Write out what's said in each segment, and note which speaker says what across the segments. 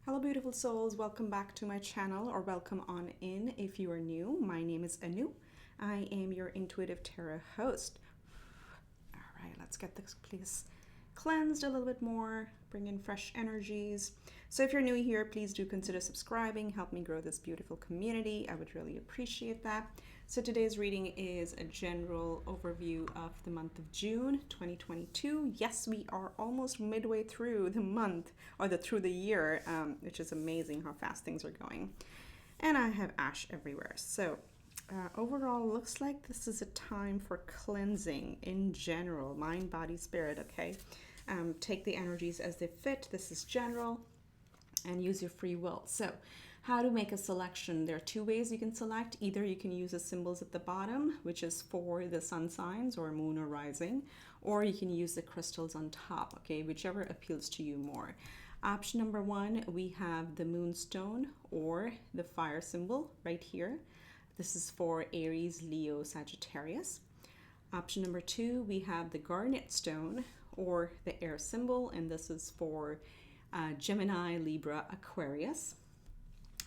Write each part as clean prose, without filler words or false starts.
Speaker 1: Hello beautiful souls, welcome back to my channel, or welcome on in if you are new. My name is Anu. I am your intuitive tarot host. All right, let's get this place cleansed a little bit more, bring in fresh energies. So if you're new here, please do consider subscribing, help me grow this beautiful community. I would really appreciate that. So today's reading is a general overview of the month of June 2022. Yes, we are almost midway through the month, or through the year, which is amazing how fast things are going. And I have ash everywhere. So overall, looks like this is a time for cleansing in general, mind, body, spirit, okay? Take the energies as they fit. This is general, and use your free will. So how to make a selection? There are two ways you can select. Either you can use the symbols at the bottom, which is for the sun signs or moon or rising, or you can use the crystals on top, okay? Whichever appeals to you more. Option number one, we have the moonstone or the fire symbol right here. This is for Aries, Leo, Sagittarius. Option number two, we have the garnet stone or the air symbol, and this is for Gemini, Libra, Aquarius.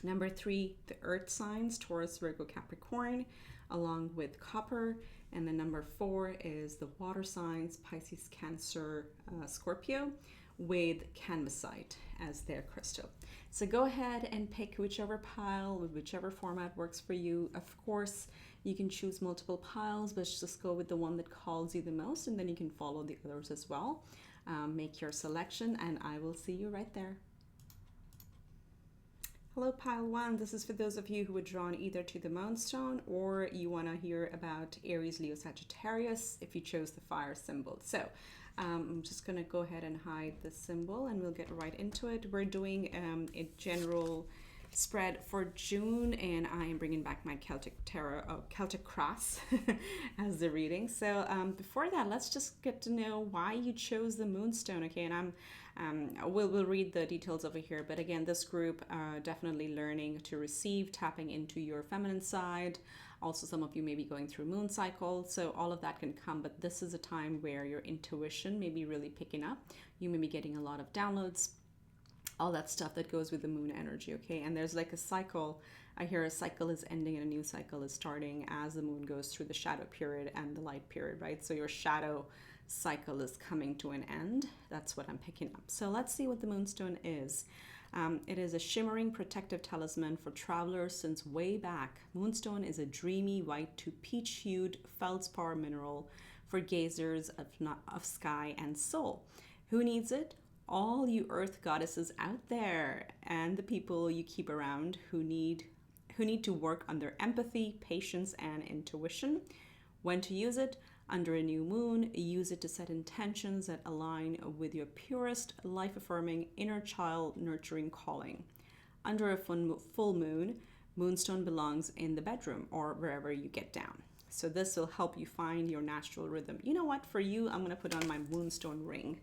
Speaker 1: Number three, the earth signs, Taurus, Virgo, Capricorn, along with copper. And then number four is the water signs, Pisces, Cancer, Scorpio, with CANVASITE as their crystal. So go ahead and pick whichever pile, with whichever format works for you. Of course, you can choose multiple piles, but just go with the one that calls you the most, and then you can follow the others as well. Make your selection, and I will see you right there. Hello pile one, this is for those of you who were drawn either to the moonstone or you want to hear about Aries, Leo, Sagittarius if you chose the fire symbol. So I'm just going to go ahead and hide the symbol and we'll get right into it. We're doing a general spread for June, and I am bringing back my Celtic Tarot, Celtic Cross as the reading. So before that, let's just get to know why you chose the moonstone, okay? And we'll read the details over here, but again, this group definitely learning to receive, tapping into your feminine side. Also, some of you may be going through moon cycles, so all of that can come, but this is a time where your intuition may be really picking up. You may be getting a lot of downloads, all that stuff that goes with the moon energy, okay? And there's like a cycle. I hear a cycle is ending and a new cycle is starting as the moon goes through the shadow period and the light period, right? So your shadow cycle is coming to an end. That's what I'm picking up. So let's see what the moonstone is. It is a shimmering protective talisman for travelers since way back. Moonstone is a dreamy white to peach-hued feldspar mineral for gazers of sky and soul. Who needs it? All you earth goddesses out there, and the people you keep around who need to work on their empathy, patience, and intuition. When to use it? Under a new moon, use it to set intentions that align with your purest, life-affirming, inner child nurturing calling. Under a full moon, moonstone belongs in the bedroom or wherever you get down. So this will help you find your natural rhythm. You know what? For you, I'm going to put on my moonstone ring.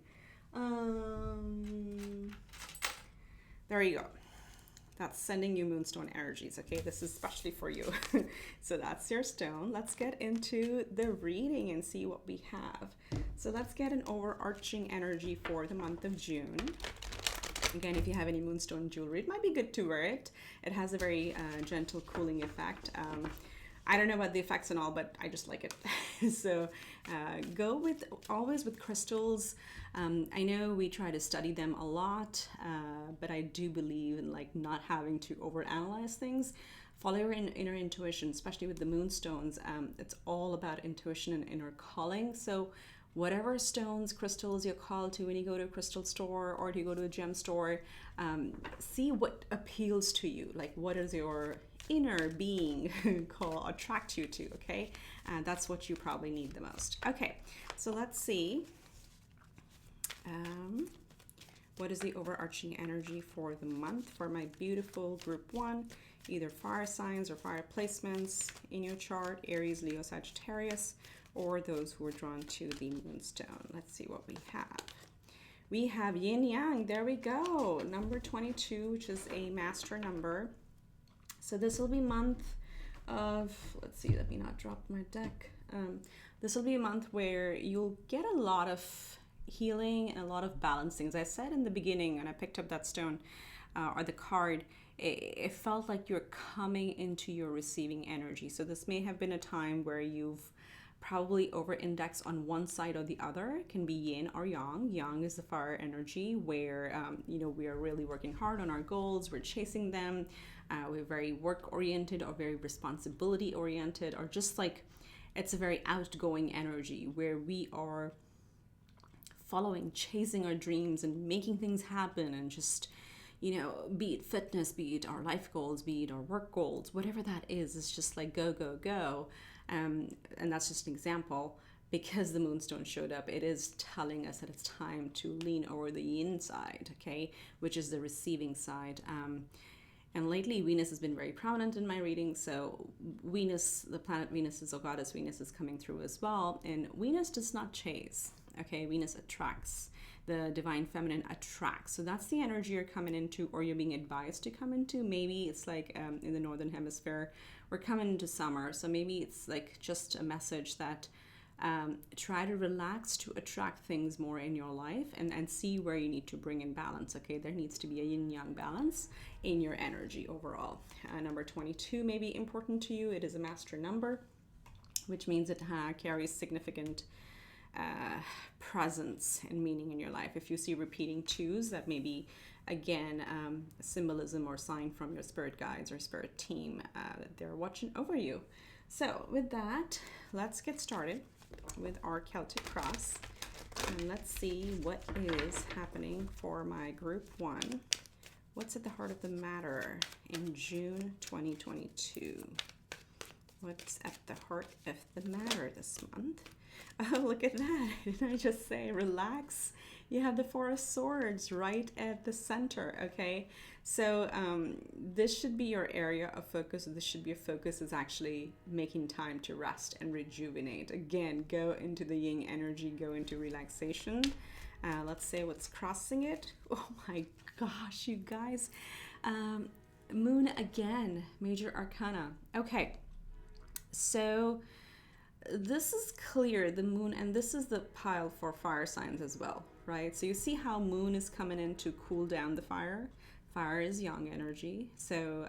Speaker 1: There you go. That's sending you moonstone energies, okay? This is especially for you. So that's your stone. Let's get into the reading and see what we have. So let's get an overarching energy for the month of June. Again, if you have any moonstone jewelry, it might be good to wear it. It has a very gentle cooling effect. I don't know about the effects and all, but I just like it. So go always with crystals. I know we try to study them a lot, but I do believe in like not having to overanalyze things. Follow your inner intuition, especially with the moonstones. It's all about intuition and inner calling. So whatever stones, crystals you're called to when you go to a crystal store or you go to a gem store, see what appeals to you. Like what is your inner being attract you to, okay? That's what you probably need the most. Okay, so let's see. What is the overarching energy for the month for my beautiful group one, either fire signs or fire placements in your chart, Aries, Leo, Sagittarius, or those who are drawn to the moonstone. Let's see what we have. We have yin yang, there we go, number 22, which is a master number. So this will be month of, let's see, let me not drop my deck. This will be a month where you'll get a lot of healing and a lot of balancing. As I said in the beginning, and I picked up that stone, or the card, it felt like you're coming into your receiving energy. So this may have been a time where you've probably over-index on one side or the other. It can be yin or yang. Yang is the fire energy where, we are really working hard on our goals, we're chasing them, we're very work-oriented or very responsibility-oriented, or just like it's a very outgoing energy where we are following, chasing our dreams and making things happen, and just, be it fitness, be it our life goals, be it our work goals, whatever that is, it's just like go, go, go. And that's just an example. Because the moonstone showed up, it is telling us that it's time to lean over the yin side, okay, which is the receiving side. And lately, Venus has been very prominent in my reading. So Venus, the planet Venus, is, or goddess Venus, is coming through as well. And Venus does not chase, okay? Venus attracts. The divine feminine attracts. So that's the energy you're coming into, or you're being advised to come into. Maybe it's like in the northern hemisphere, we're coming into summer. So maybe it's like just a message that try to relax to attract things more in your life, and see where you need to bring in balance. Okay, there needs to be a yin-yang balance in your energy overall. Number 22 may be important to you. It is a master number, which means it carries significant presence and meaning in your life. If you see repeating twos, that may be, again, symbolism or sign from your spirit guides or spirit team that they're watching over you. So with that, let's get started with our Celtic cross, and let's see what is happening for my group 1. What's at the heart of the matter in June 2022? What's at the heart of the matter this month? Oh, look at that. Didn't I just say relax? You have the Four of Swords right at the center, okay? So this should be your area of focus. This should be your focus, is actually making time to rest and rejuvenate. Again, go into the yin energy, go into relaxation. Let's say what's crossing it. Oh my gosh, you guys. Moon again, major arcana. Okay, so this is clear, the moon, and this is the pile for fire signs as well, right? So you see how moon is coming in to cool down the fire. Fire is yang energy. So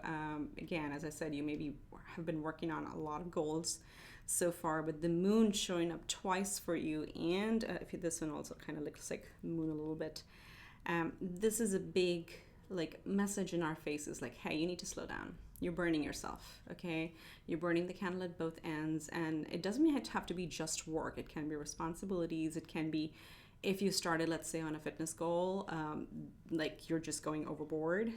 Speaker 1: again, as I said, you maybe have been working on a lot of goals so far, but the moon showing up twice for you, and if this one also kind of looks like moon a little bit. This is a big like message in our faces, like, hey, you need to slow down. You're burning yourself, okay? You're burning the candle at both ends, and it doesn't have to be just work. It can be responsibilities. It can be, if you started, let's say, on a fitness goal, like you're just going overboard.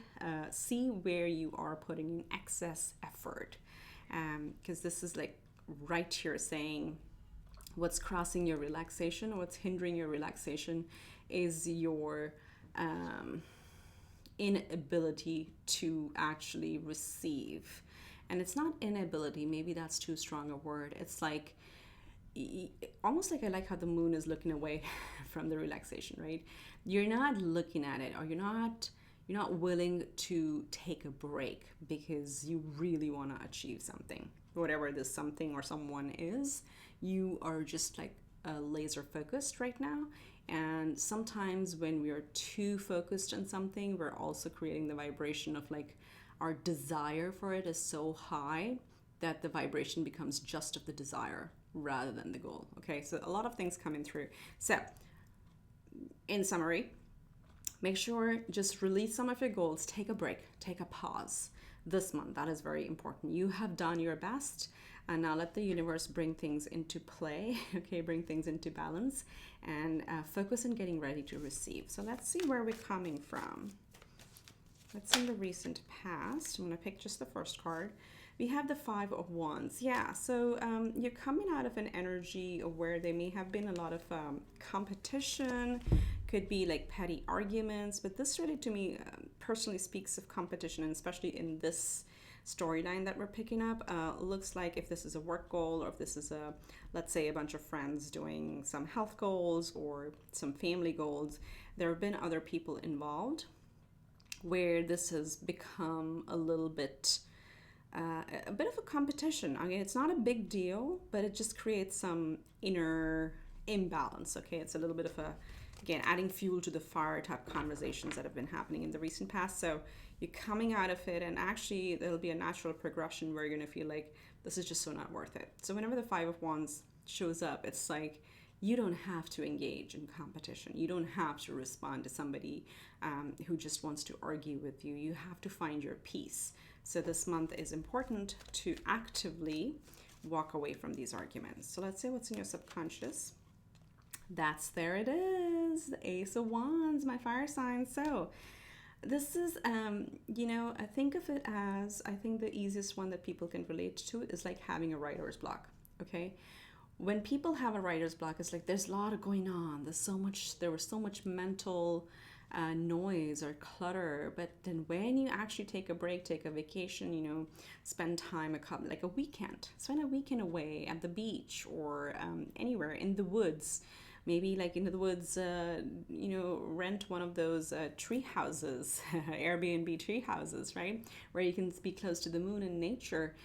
Speaker 1: See where you are putting in excess effort, because this is like right here saying what's crossing your relaxation, what's hindering your relaxation is your inability to actually receive. And it's not inability, maybe that's too strong a word. It's like almost like, I like how the moon is looking away from the relaxation, right? You're not looking at it, or you're not willing to take a break because you really want to achieve something, whatever this something or someone is. You are just like laser focused right now. And sometimes when we are too focused on something, we're also creating the vibration of like our desire for it is so high that the vibration becomes just of the desire rather than the goal. Okay, so a lot of things coming through. So in summary, make sure just release some of your goals, take a break, take a pause this month. That is very important. You have done your best, and now let the universe bring things into play, okay, bring things into balance, and focus on getting ready to receive. So let's see where we're coming from. What's in the recent past? I'm going to pick just the first card. We have the Five of Wands. Yeah, so you're coming out of an energy where there may have been a lot of competition, could be like petty arguments, but this really to me personally speaks of competition, and especially in this storyline that we're picking up. Looks like if this is a work goal, or if this is a, let's say, a bunch of friends doing some health goals or some family goals, there have been other people involved where this has become a little bit a bit of a competition. I mean, it's not a big deal, but it just creates some inner imbalance. Okay, it's a little bit of a again, adding fuel to the fire type conversations that have been happening in the recent past. So you're coming out of it, and actually there'll be a natural progression where you're going to feel like this is just so not worth it. So whenever the Five of Wands shows up, it's like you don't have to engage in competition. You don't have to respond to somebody who just wants to argue with you. You have to find your peace. So this month is important to actively walk away from these arguments. So let's say what's in your subconscious. There it is, the Ace of Wands, my fire sign. So this is, you know, I think of it as, I think the easiest one that people can relate to is like having a writer's block, okay? When people have a writer's block, it's like there's a lot of going on. There was so much mental noise or clutter. But then when you actually take a break, take a vacation, you know, spend time, like a weekend, spend a weekend away at the beach or anywhere in the woods, maybe like into the woods, you know, rent one of those tree houses, Airbnb tree houses, right? Where you can be close to the moon and nature.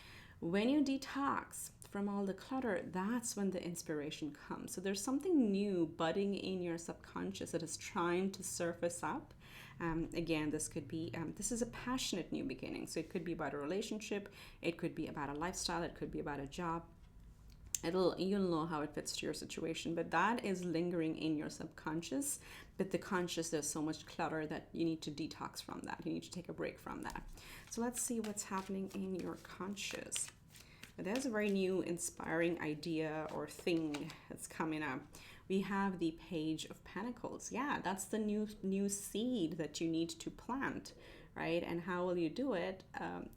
Speaker 1: When you detox from all the clutter, that's when the inspiration comes. So there's something new budding in your subconscious that is trying to surface up. Again, this could be, this is a passionate new beginning. So it could be about a relationship. It could be about a lifestyle. It could be about a job. You'll know how it fits to your situation, but that is lingering in your subconscious. But the conscious, there's so much clutter that you need to detox from that. You need to take a break from that. So let's see what's happening in your conscious. But there's a very new, inspiring idea or thing that's coming up. We have the Page of Pentacles. Yeah, that's the new seed that you need to plant, right? And how will you do it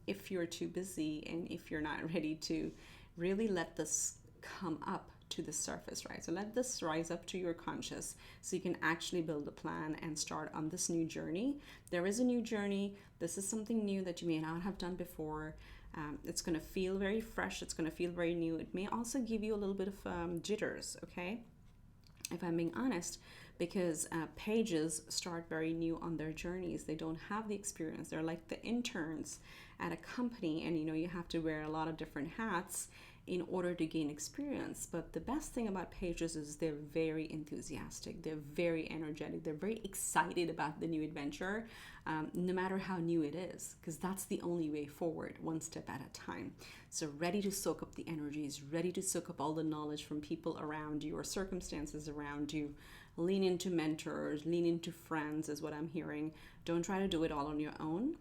Speaker 1: if you're too busy and if you're not ready to really let this come up to the surface, right? So let this rise up to your conscious so you can actually build a plan and start on this new journey. There is a new journey. This is something new that you may not have done before. It's going to feel very fresh. It's going to feel very new. It may also give you a little bit of jitters, okay? If I'm being honest, because pages start very new on their journeys. They don't have the experience. They're like the interns at a company, and you know, you have to wear a lot of different hats in order to gain experience. But the best thing about pages is they're very enthusiastic, they're very energetic, they're very excited about the new adventure, no matter how new it is, because that's the only way forward, one step at a time. So ready to soak up the energies, ready to soak up all the knowledge from people around you or circumstances around you. Lean into mentors, lean into friends is what I'm hearing. Don't try to do it all on your own.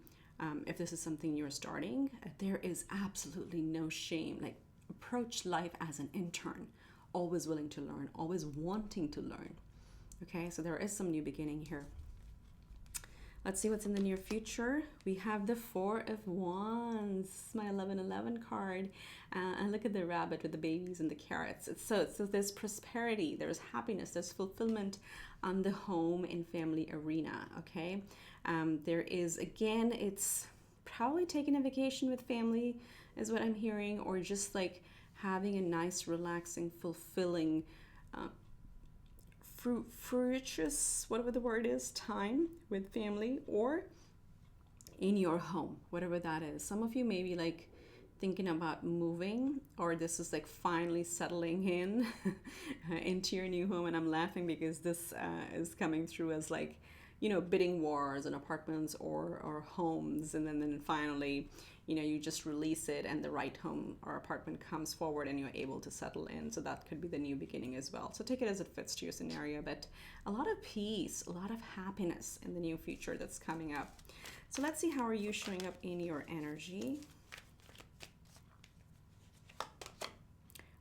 Speaker 1: If this is something you're starting, there is absolutely no shame. Like, approach life as an intern, always willing to learn, always wanting to learn. Okay, so there is some new beginning here. Let's see what's in the near future. We have the Four of Wands, my 1111 card. And look at the rabbit with the babies and the carrots. So there's prosperity, there's happiness, there's fulfillment on the home and family arena, okay? There is, again, it's probably taking a vacation with family is what I'm hearing, or just like having a nice, relaxing, fulfilling, fruitious, whatever the word is, time with family or in your home, whatever that is. Some of you may be like thinking about moving, or this is like finally settling in into your new home. And I'm laughing because this is coming through as like, you know, bidding wars on apartments or homes, and then finally, you know, you just release it and the right home or apartment comes forward and you're able to settle in. So that could be the new beginning as well. So take it as it fits to your scenario, but a lot of peace, a lot of happiness in the new future that's coming up. So let's see, how are you showing up in your energy?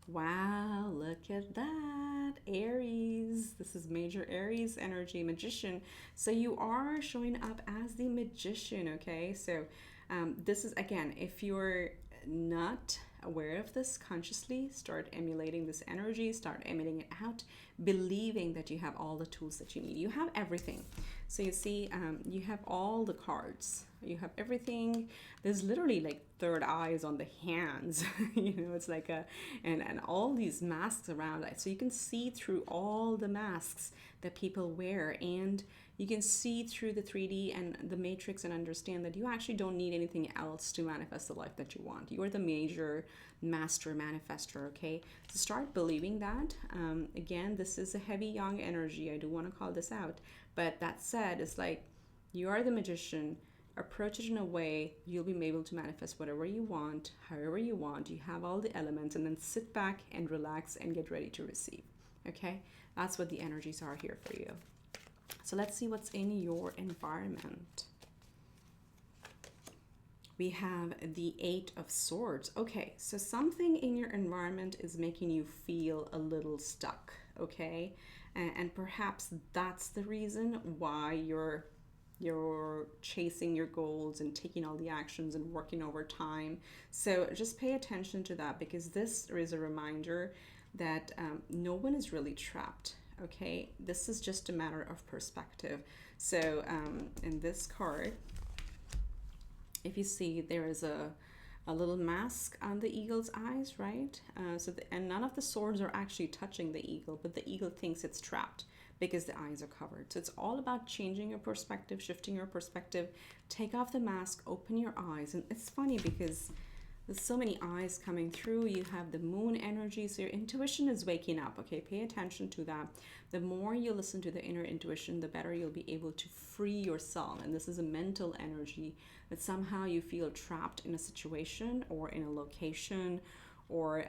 Speaker 1: Wow, look at that, Aries. This is major Aries energy, Magician. So you are showing up as the Magician, okay? So this is, again, if you're not aware of this consciously, start emulating this energy, start emitting it out, believing that you have all the tools that you need. You have everything. So you see, you have all the cards, you have everything. There's literally like third eyes on the hands, you know, it's like and all these masks around it. So you can see through all the masks that people wear, and you can see through the 3D and the matrix and understand that you actually don't need anything else to manifest the life that you want. You are the major master manifester, okay? So start believing that. Again, this is a heavy yang energy. I do want to call this out. But that said, it's like you are the magician. Approach it in a way you'll be able to manifest whatever you want, however you want. You have all the elements, and then sit back and relax and get ready to receive, okay? That's what the energies are here for you. So let's see what's in your environment. We have the 8 of Swords. Okay, so something in your environment is making you feel a little stuck, okay? And perhaps that's the reason why you're chasing your goals and taking all the actions and working overtime. So just pay attention to that, because this is a reminder that no one is really trapped. Okay, this is just a matter of perspective. So in this card, if you see, there is a little mask on the eagle's eyes, right? And none of the swords are actually touching the eagle, but the eagle thinks it's trapped because the eyes are covered. So it's all about changing your perspective, shifting your perspective. Take off the mask, open your eyes. And it's funny because there's so many eyes coming through. You have the moon energy, so your intuition is waking up, okay? Pay attention to that. The more you listen to the inner intuition, the better you'll be able to free yourself. And this is a mental energy that somehow you feel trapped in a situation or in a location or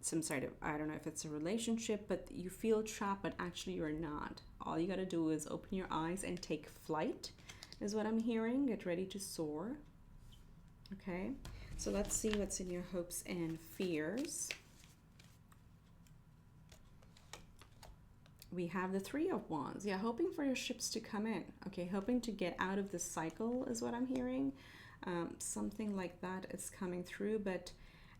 Speaker 1: some sort of, I don't know if it's a relationship, but you feel trapped, but actually you're not. All you gotta do is open your eyes and take flight, is what I'm hearing. Get ready to soar, okay? So let's see what's in your hopes and fears. We have the 3 of Wands. Yeah, hoping for your ships to come in. Okay, hoping to get out of this cycle is what I'm hearing. Something like that is coming through, but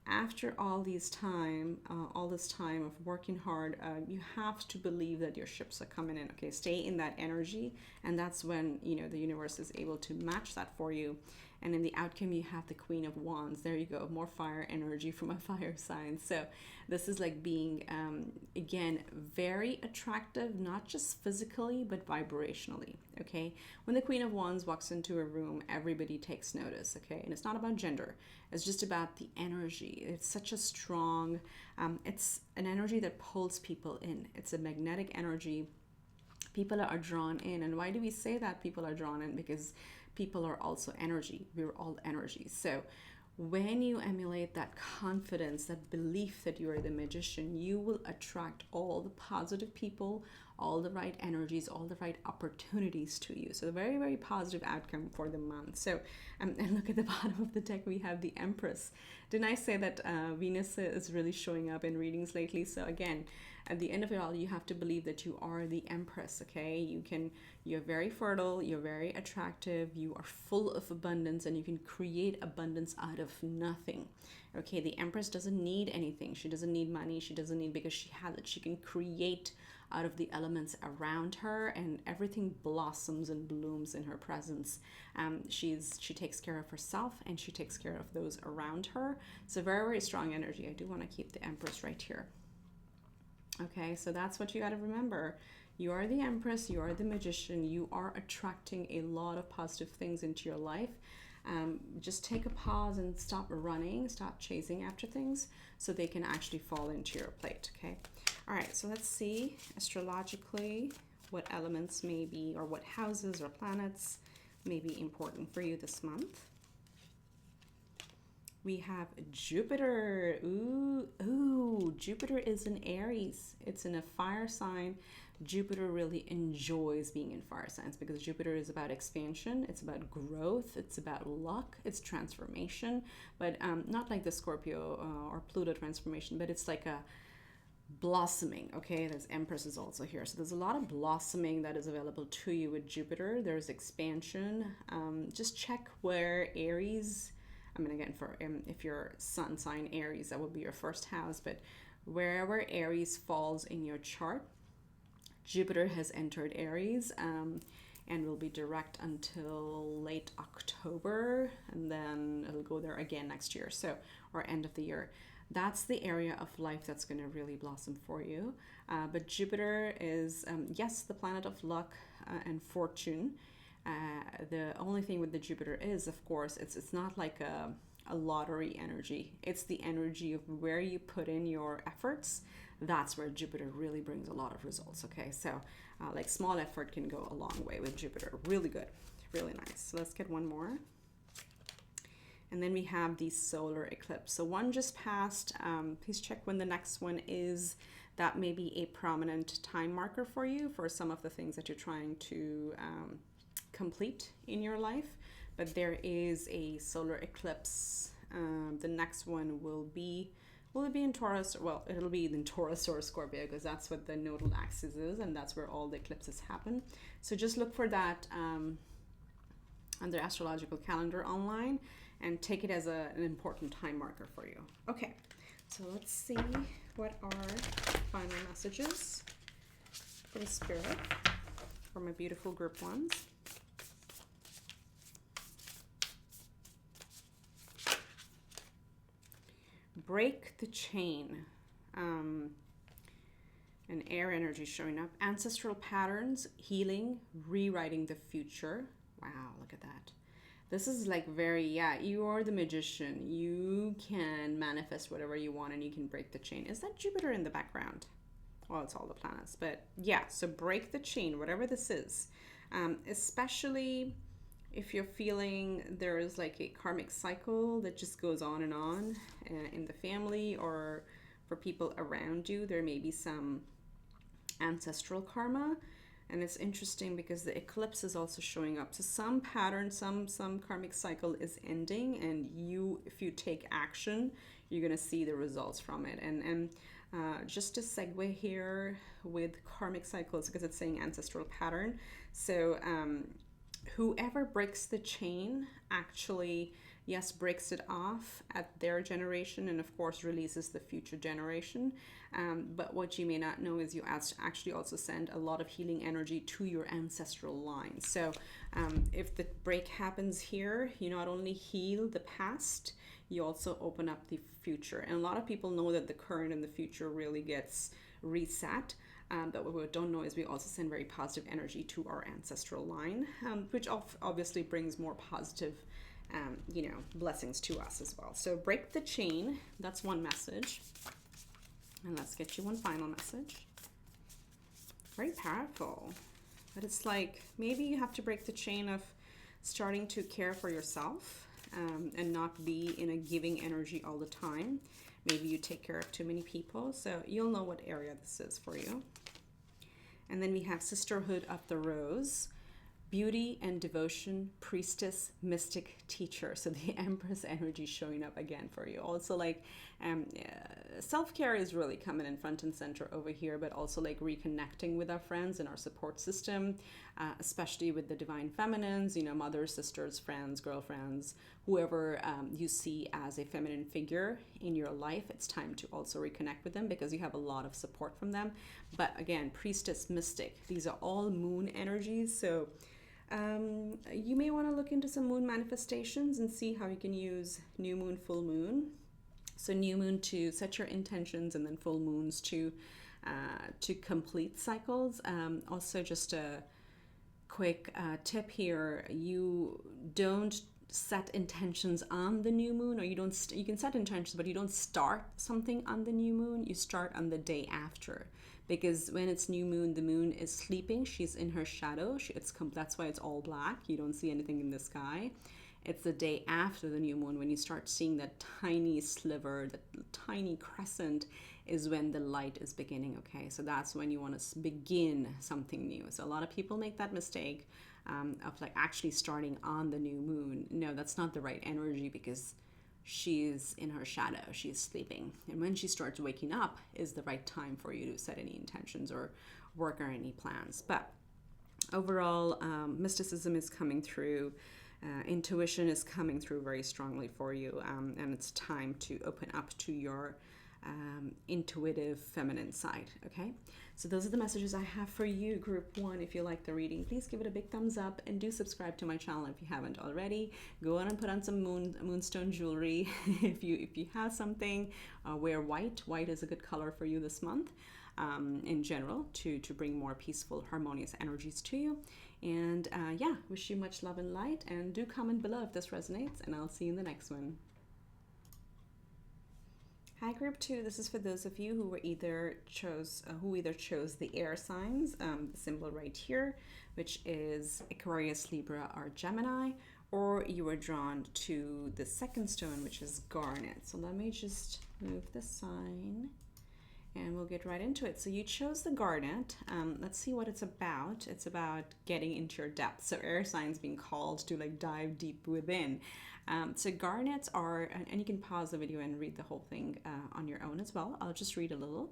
Speaker 1: after all this time of working hard, you have to believe that your ships are coming in. Okay, stay in that energy, and that's when, you know, the universe is able to match that for you. And in the outcome, you have the Queen of Wands. There you go, more fire energy from a fire sign. So this is like being, again, very attractive, not just physically, but vibrationally, okay? When the Queen of Wands walks into a room, everybody takes notice, okay? And it's not about gender. It's just about the energy. It's such a strong, it's an energy that pulls people in. It's a magnetic energy. People are drawn in. And why do we say that people are drawn in? Because people are also energy. We're all energy. So when you emulate that confidence, that belief that you are the magician, you will attract all the positive people, all the right energies, all the right opportunities to you. So a very, very positive outcome for the month. So, and look at the bottom of the deck, we have the Empress. Didn't I say that Venus is really showing up in readings lately? So again, at the end of it all, you have to believe that you are the Empress, okay? You're very fertile, you're very attractive, you are full of abundance, and you can create abundance out of nothing, okay? The Empress doesn't need anything. She doesn't need money. She doesn't need, because she has it. She can create out of the elements around her, and everything blossoms and blooms in her presence. She takes care of herself, and she takes care of those around her. So very, very strong energy. I do want to keep the Empress right here. Okay, so that's what you got to remember. You are the Empress, you are the magician, you are attracting a lot of positive things into your life. Just take a pause and stop running, stop chasing after things, so they can actually fall into your plate, okay? All right, so let's see astrologically what elements may be, or what houses or planets may be important for you this month. We have Jupiter. Ooh, Jupiter is in Aries. It's in a fire sign. Jupiter really enjoys being in fire signs because Jupiter is about expansion. It's about growth. It's about luck. It's transformation, but not like the Scorpio or Pluto transformation, but it's like a blossoming, okay? There's Empress is also here. So there's a lot of blossoming that is available to you with Jupiter. There's expansion. Just check where Aries, I mean, again, for if your sun sign Aries, that would be your first house, but wherever Aries falls in your chart, Jupiter has entered Aries and will be direct until late October, and then it'll go there again next year, so, or end of the year. That's the area of life that's going to really blossom for you. But Jupiter is, yes, the planet of luck, and fortune. The only thing with the Jupiter is, of course, it's not like a lottery energy. It's the energy of where you put in your efforts. That's where Jupiter really brings a lot of results. Okay, so like small effort can go a long way with Jupiter. Really good, really nice. So let's get one more. And then we have the solar eclipse. So one just passed. Please check when the next one is. That may be a prominent time marker for you for some of the things that you're trying to complete in your life. But there is a solar eclipse. The next one will it be in Taurus? Well, it'll be in Taurus or Scorpio, because that's what the nodal axis is, and that's where all the eclipses happen. So just look for that on the astrological calendar online and take it as an important time marker for you. Okay, so let's see what are final messages for the spirit for my beautiful group ones. Break the chain. An air energy showing up. Ancestral patterns, healing, rewriting the future. Wow, look at that. This is like very, you are the magician. You can manifest whatever you want and you can break the chain. Is that Jupiter in the background? Well, it's all the planets, but yeah, so break the chain, whatever this is. Especially if you're feeling there is like a karmic cycle that just goes on and on in the family or for people around you, there may be some ancestral karma. And it's interesting because the eclipse is also showing up. So some pattern, some karmic cycle is ending, and if you take action, you're gonna see the results from it. And just to segue here with karmic cycles, because it's saying ancestral pattern. So whoever breaks the chain actually, yes, breaks it off at their generation and of course releases the future generation. But what you may not know is you actually also send a lot of healing energy to your ancestral line. So if the break happens here, you not only heal the past, you also open up the future. And a lot of people know that the current and the future really gets reset. But what we don't know is we also send very positive energy to our ancestral line, which obviously brings more positive, blessings to us as well. So break the chain. That's one message. And let's get you one final message. Very powerful. But it's like maybe you have to break the chain of starting to care for yourself and not be in a giving energy all the time. Maybe you take care of too many people. So you'll know what area this is for you. And then we have Sisterhood of the Rose, beauty and devotion, priestess, mystic, teacher. So the Empress energy showing up again for you. Also like self-care is really coming in front and center over here, but also like reconnecting with our friends and our support system, especially with the divine feminines, mothers, sisters, friends, girlfriends, whoever you see as a feminine figure in your life. It's time to also reconnect with them because you have a lot of support from them. But again, priestess, mystic, these are all moon energies. So you may want to look into some moon manifestations and see how you can use new moon, full moon. So new moon to set your intentions, and then full moons to complete cycles. Also, just a quick tip here: you don't set intentions on the new moon, or you can set intentions, but you don't start something on the new moon. You start on the day after. Because when it's new moon, the moon is sleeping. She's in her shadow. That's why it's all black. You don't see anything in the sky. It's the day after the new moon when you start seeing that tiny sliver, that tiny crescent is when the light is beginning, okay? So that's when you want to begin something new. So a lot of people make that mistake of like actually starting on the new moon. No, that's not the right energy because she's in her shadow, she's sleeping. And when she starts waking up is the right time for you to set any intentions or work on any plans. But overall, mysticism is coming through. Intuition is coming through very strongly for you, and it's time to open up to your intuitive feminine side. Okay, so those are the messages I have for you, group one. If you like the reading, please give it a big thumbs up and do subscribe to my channel if you haven't already. Go on and put on some moonstone jewelry. If you have something, wear white. White is a good color for you this month. in general to bring more peaceful, harmonious energies to you. And yeah, wish you much love and light, and do comment below if this resonates, and I'll see you in the next one. Hi group 2, this is for those of you who either chose the air signs, the symbol right here, which is Aquarius, Libra, or Gemini, or you were drawn to the second stone, which is garnet. So let me just move the sign and we'll get right into it. So you chose the garnet. Let's see what it's about. It's about getting into your depth. So air signs being called to like dive deep within. So garnets are, and you can pause the video and read the whole thing on your own as well. I'll just read a little.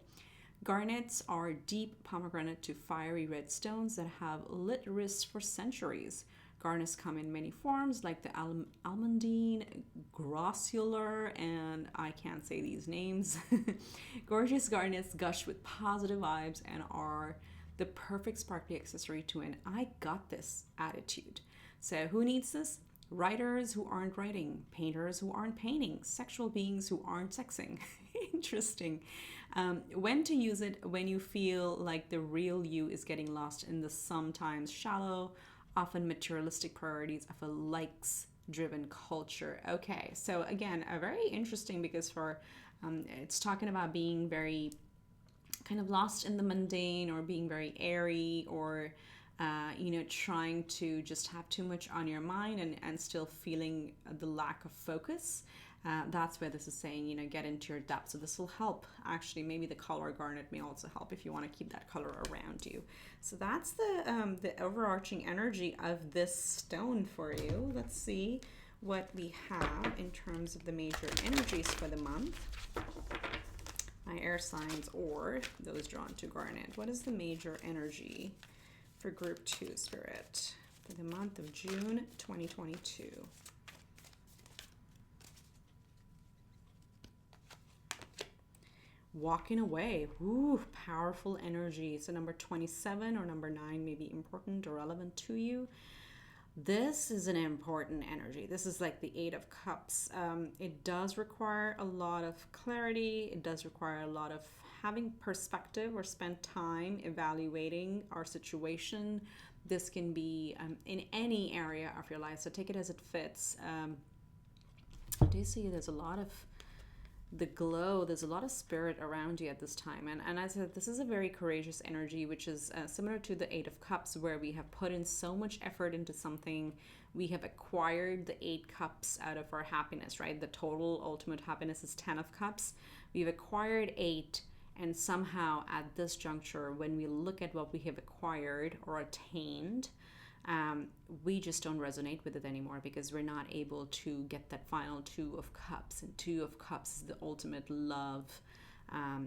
Speaker 1: Garnets are deep pomegranate to fiery red stones that have lit wrists for centuries. Garnets come in many forms like the almandine, grossular, and I can't say these names. Gorgeous garnets gush with positive vibes and are the perfect sparkly accessory to an "I got this" attitude. So who needs this? Writers who aren't writing, painters who aren't painting, sexual beings who aren't sexing. Interesting. When to use it? When you feel like the real you is getting lost in the sometimes shallow, often materialistic priorities of a likes-driven culture. Okay, so again, very interesting, because for it's talking about being very kind of lost in the mundane, or being very airy, or you know, trying to just have too much on your mind and still feeling the lack of focus. That's where this is saying, you know, get into your depth. So this will help. Actually, maybe the color garnet may also help if you want to keep that color around you. So that's the overarching energy of this stone for you. Let's see what we have in terms of the major energies for the month. My air signs or those drawn to garnet. What is the major energy for group 2 spirit for the month of June 2022? Walking away. Ooh, powerful energy. So number 27 or number 9 may be important or relevant to you. This is an important energy. This is like the 8 of Cups. It does require a lot of clarity. It does require a lot of having perspective, or spend time evaluating our situation. This can be in any area of your life, so take it as it fits. I do see there's a lot of the glow, there's a lot of spirit around you at this time, and I said this is a very courageous energy, which is similar to the 8 of Cups, where we have put in so much effort into something. We have acquired the 8 cups out of our happiness, right? The total ultimate happiness is 10 of Cups. We've acquired 8, and somehow at this juncture, when we look at what we have acquired or attained, we just don't resonate with it anymore, because we're not able to get that final 2 of Cups. And 2 of Cups is the ultimate love,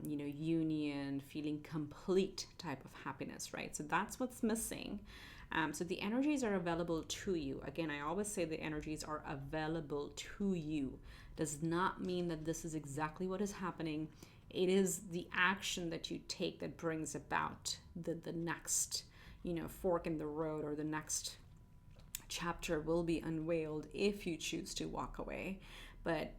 Speaker 1: you know, union, feeling complete type of happiness, right? So that's what's missing. So the energies are available to you. Again, I always say the energies are available to you. Does not mean that this is exactly what is happening. It is the action that you take that brings about the next, you know, fork in the road, or the next chapter will be unveiled if you choose to walk away. But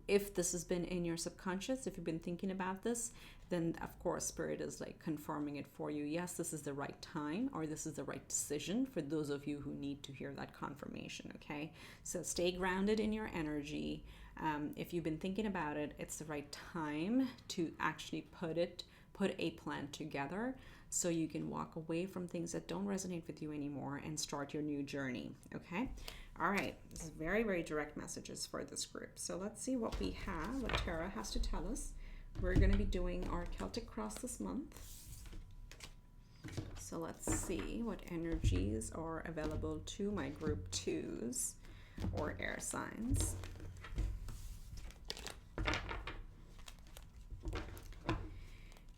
Speaker 1: if this has been in your subconscious, if you've been thinking about this, then of course Spirit is like confirming it for you. Yes, this is the right time, or this is the right decision for those of you who need to hear that confirmation, okay? So stay grounded in your energy. If you've been thinking about it, it's the right time to actually put a plan together, so you can walk away from things that don't resonate with you anymore and start your new journey, okay? All right, this is very, very direct messages for this group. So let's see what we have, what Tarot has to tell us. We're going to be doing our Celtic Cross this month. So let's see what energies are available to my group 2s or air signs.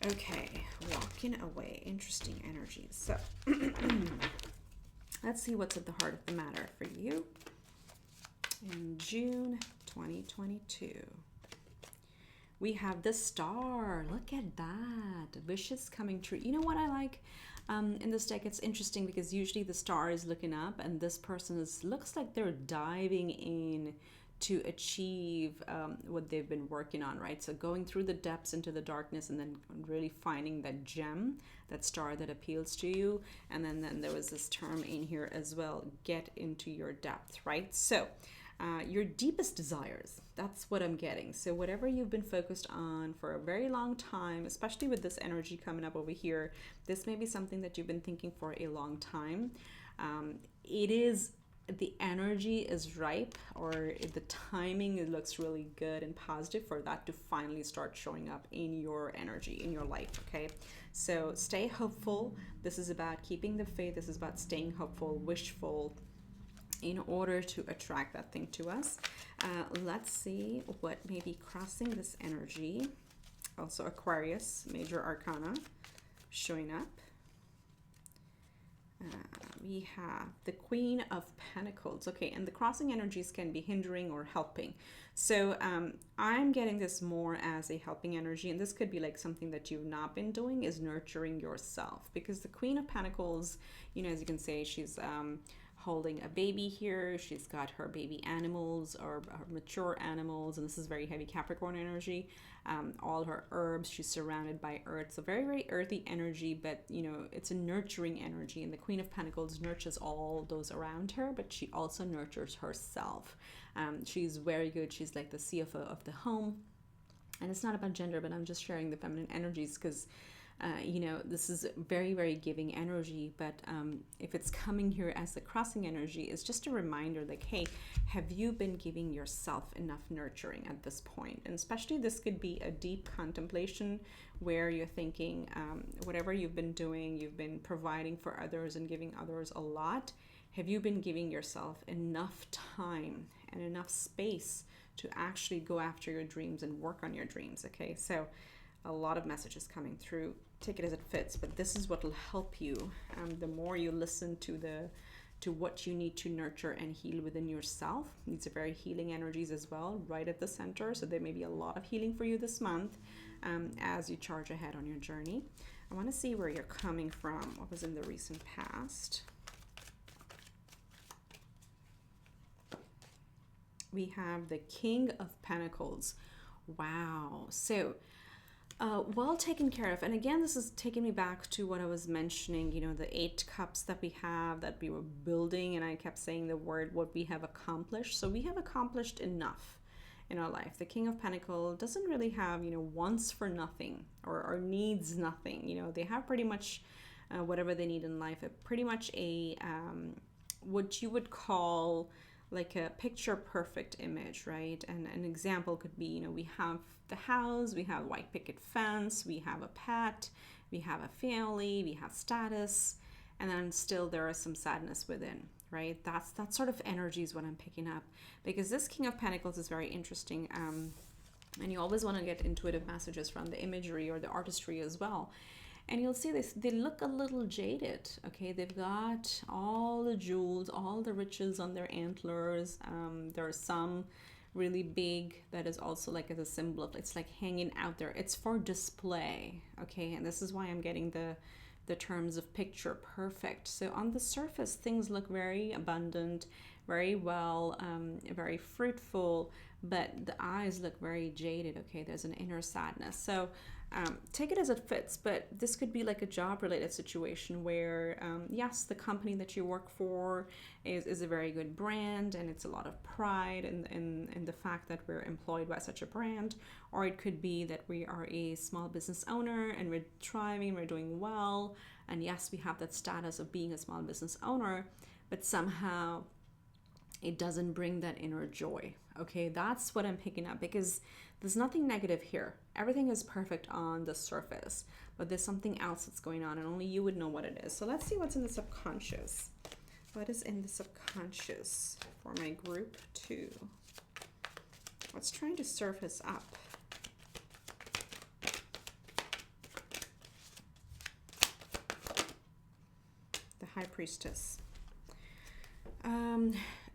Speaker 1: Okay, walking away, interesting energies. So let's see what's at the heart of the matter for you in June 2022. We have the Star. Look at that. Wishes coming true. You know what I like in this deck? It's interesting because usually the Star is looking up, and this person looks like they're diving in to achieve what they've been working on, right? So going through the depths into the darkness and then really finding that gem, that star that appeals to you. And then there was this term in here as well, get into your depth, right? So your deepest desires, that's what I'm getting. So whatever you've been focused on for a very long time, especially with this energy coming up over here, this may be something that you've been thinking for a long time. The energy is ripe, or the timing, it looks really good and positive for that to finally start showing up in your energy, in your life, okay? So stay hopeful. This is about keeping the faith. This is about staying hopeful, wishful, in order to attract that thing to us. Let's see what may be crossing this energy. Also Aquarius, major arcana, showing up. We have the Queen of Pentacles. Okay, and the crossing energies can be hindering or helping. So I'm getting this more as a helping energy, and this could be like something that you've not been doing, is nurturing yourself. Because the Queen of Pentacles, you know, as you can say, she's holding a baby here. She's got her baby animals or mature animals, and this is very heavy Capricorn energy. All her herbs, she's surrounded by earth. So very, very earthy energy, but you know, it's a nurturing energy. And the Queen of Pentacles nurtures all those around her, but she also nurtures herself. She's very good. She's like the CFO of the home. And it's not about gender, but I'm just sharing the feminine energies because you know, this is very, very giving energy, but if it's coming here as the crossing energy, it's just a reminder like, hey, have you been giving yourself enough nurturing at this point? And especially this could be a deep contemplation where you're thinking whatever you've been doing, you've been providing for others and giving others a lot. Have you been giving yourself enough time and enough space to actually go after your dreams and work on your dreams? Okay, so a lot of messages coming through. Take it as it fits, but this is what will help you. The more you listen to what you need to nurture and heal within yourself. These are very healing energies as well, right at the center. So there may be a lot of healing for you this month as you charge ahead on your journey. I want to see where you're coming from. What was in the recent past? We have the King of Pentacles. Wow. So well taken care of. And again, this is taking me back to what I was mentioning, you know, the 8 cups that we have, that we were building, and I kept saying the word, what we have accomplished. So we have accomplished enough in our life. The King of Pentacles doesn't really have, you know, wants for nothing or needs nothing. You know, they have pretty much whatever they need in life. Pretty much a what you would call like a picture perfect image, right? And an example could be, you know, we have the house, we have white picket fence, we have a pet, we have a family, we have status, and then still there is some sadness within, right? That's that sort of energy is what I'm picking up, because this King of Pentacles is very interesting. And you always want to get intuitive messages from the imagery or the artistry as well. And you'll see this, they look a little jaded, okay? They've got all the jewels, all the riches on their antlers. There are some really big that is also like as a symbol of, it's like hanging out there. It's for display, okay? And this is why I'm getting the terms of picture perfect. So on the surface, things look very abundant, very well, very fruitful, but the eyes look very jaded, okay? There's an inner sadness. So take it as it fits, but this could be like a job related situation where yes, the company that you work for is a very good brand, and it's a lot of pride in the fact that we're employed by such a brand. Or it could be that we are a small business owner and we're thriving, we're doing well, and yes, we have that status of being a small business owner, but somehow it doesn't bring that inner joy. Okay, that's what I'm picking up, because there's nothing negative here. Everything is perfect on the surface, but there's something else that's going on, and only you would know what it is. So let's see what's in the subconscious. What is in the subconscious for my group 2? What's trying to surface up? The High Priestess.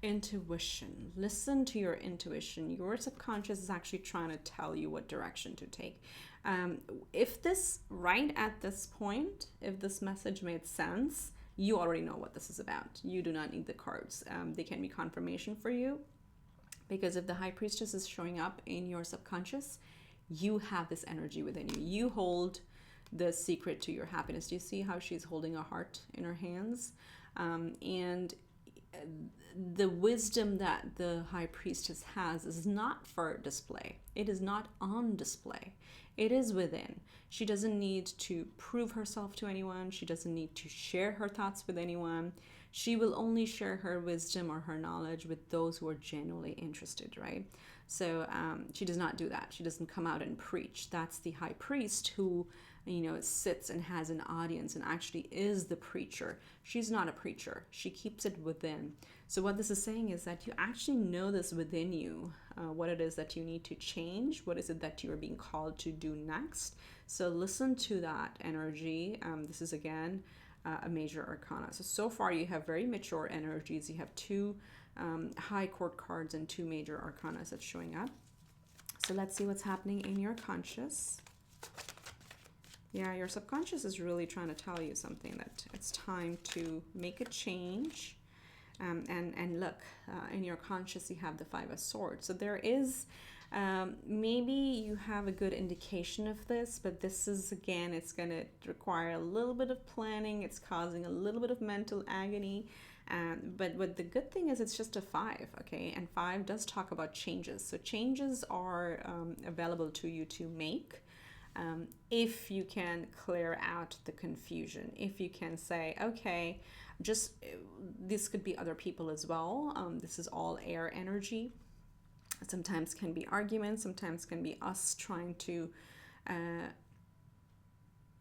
Speaker 1: Intuition. Listen to your intuition. Your subconscious is actually trying to tell you what direction to take. If this, right at this point, if this message made sense, you already know what this is about. You do not need the cards. They can be confirmation for you. Because if the High Priestess is showing up in your subconscious, you have this energy within you. You hold the secret to your happiness. Do you see how she's holding a heart in her hands? And the wisdom that the High Priestess has is not for display. It is not on display. It is within. She doesn't need to prove herself to anyone. She doesn't need to share her thoughts with anyone. She will only share her wisdom or her knowledge with those who are genuinely interested, right? So she does not do that. She doesn't come out and preach. That's the High Priest who, you know, sits and has an audience and actually is the preacher. She's not a preacher. She keeps it within. So what this is saying is that you actually know this within you, what it is that you need to change. What is it that you are being called to do next? So listen to that energy. This is, again, a major arcana. So far you have very mature energies. You have two high court cards and two major arcana that's showing up. So let's see what's happening in your conscious. Yeah, your subconscious is really trying to tell you something, that it's time to make a change. And look, in your conscious you have the Five of Swords. So there is, maybe you have a good indication of this, but this is, again, it's going to require a little bit of planning. It's causing a little bit of mental agony. But the good thing is it's just a 5, okay? And 5 does talk about changes. So changes are available to you to make. If you can clear out the confusion, if you can say, okay, just this could be other people as well. This is all air energy. Sometimes can be arguments, sometimes can be us trying to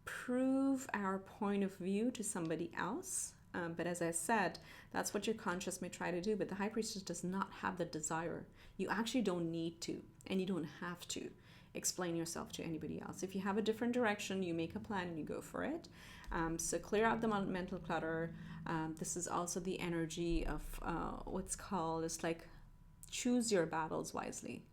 Speaker 1: prove our point of view to somebody else. But as I said, that's what your conscious may try to do, but the High Priestess does not have the desire. You actually don't need to, and you don't have to explain yourself to anybody else. If you have a different direction, you make a plan and you go for it. So clear out the mental clutter. This is also the energy of what's called, it's like choose your battles wisely.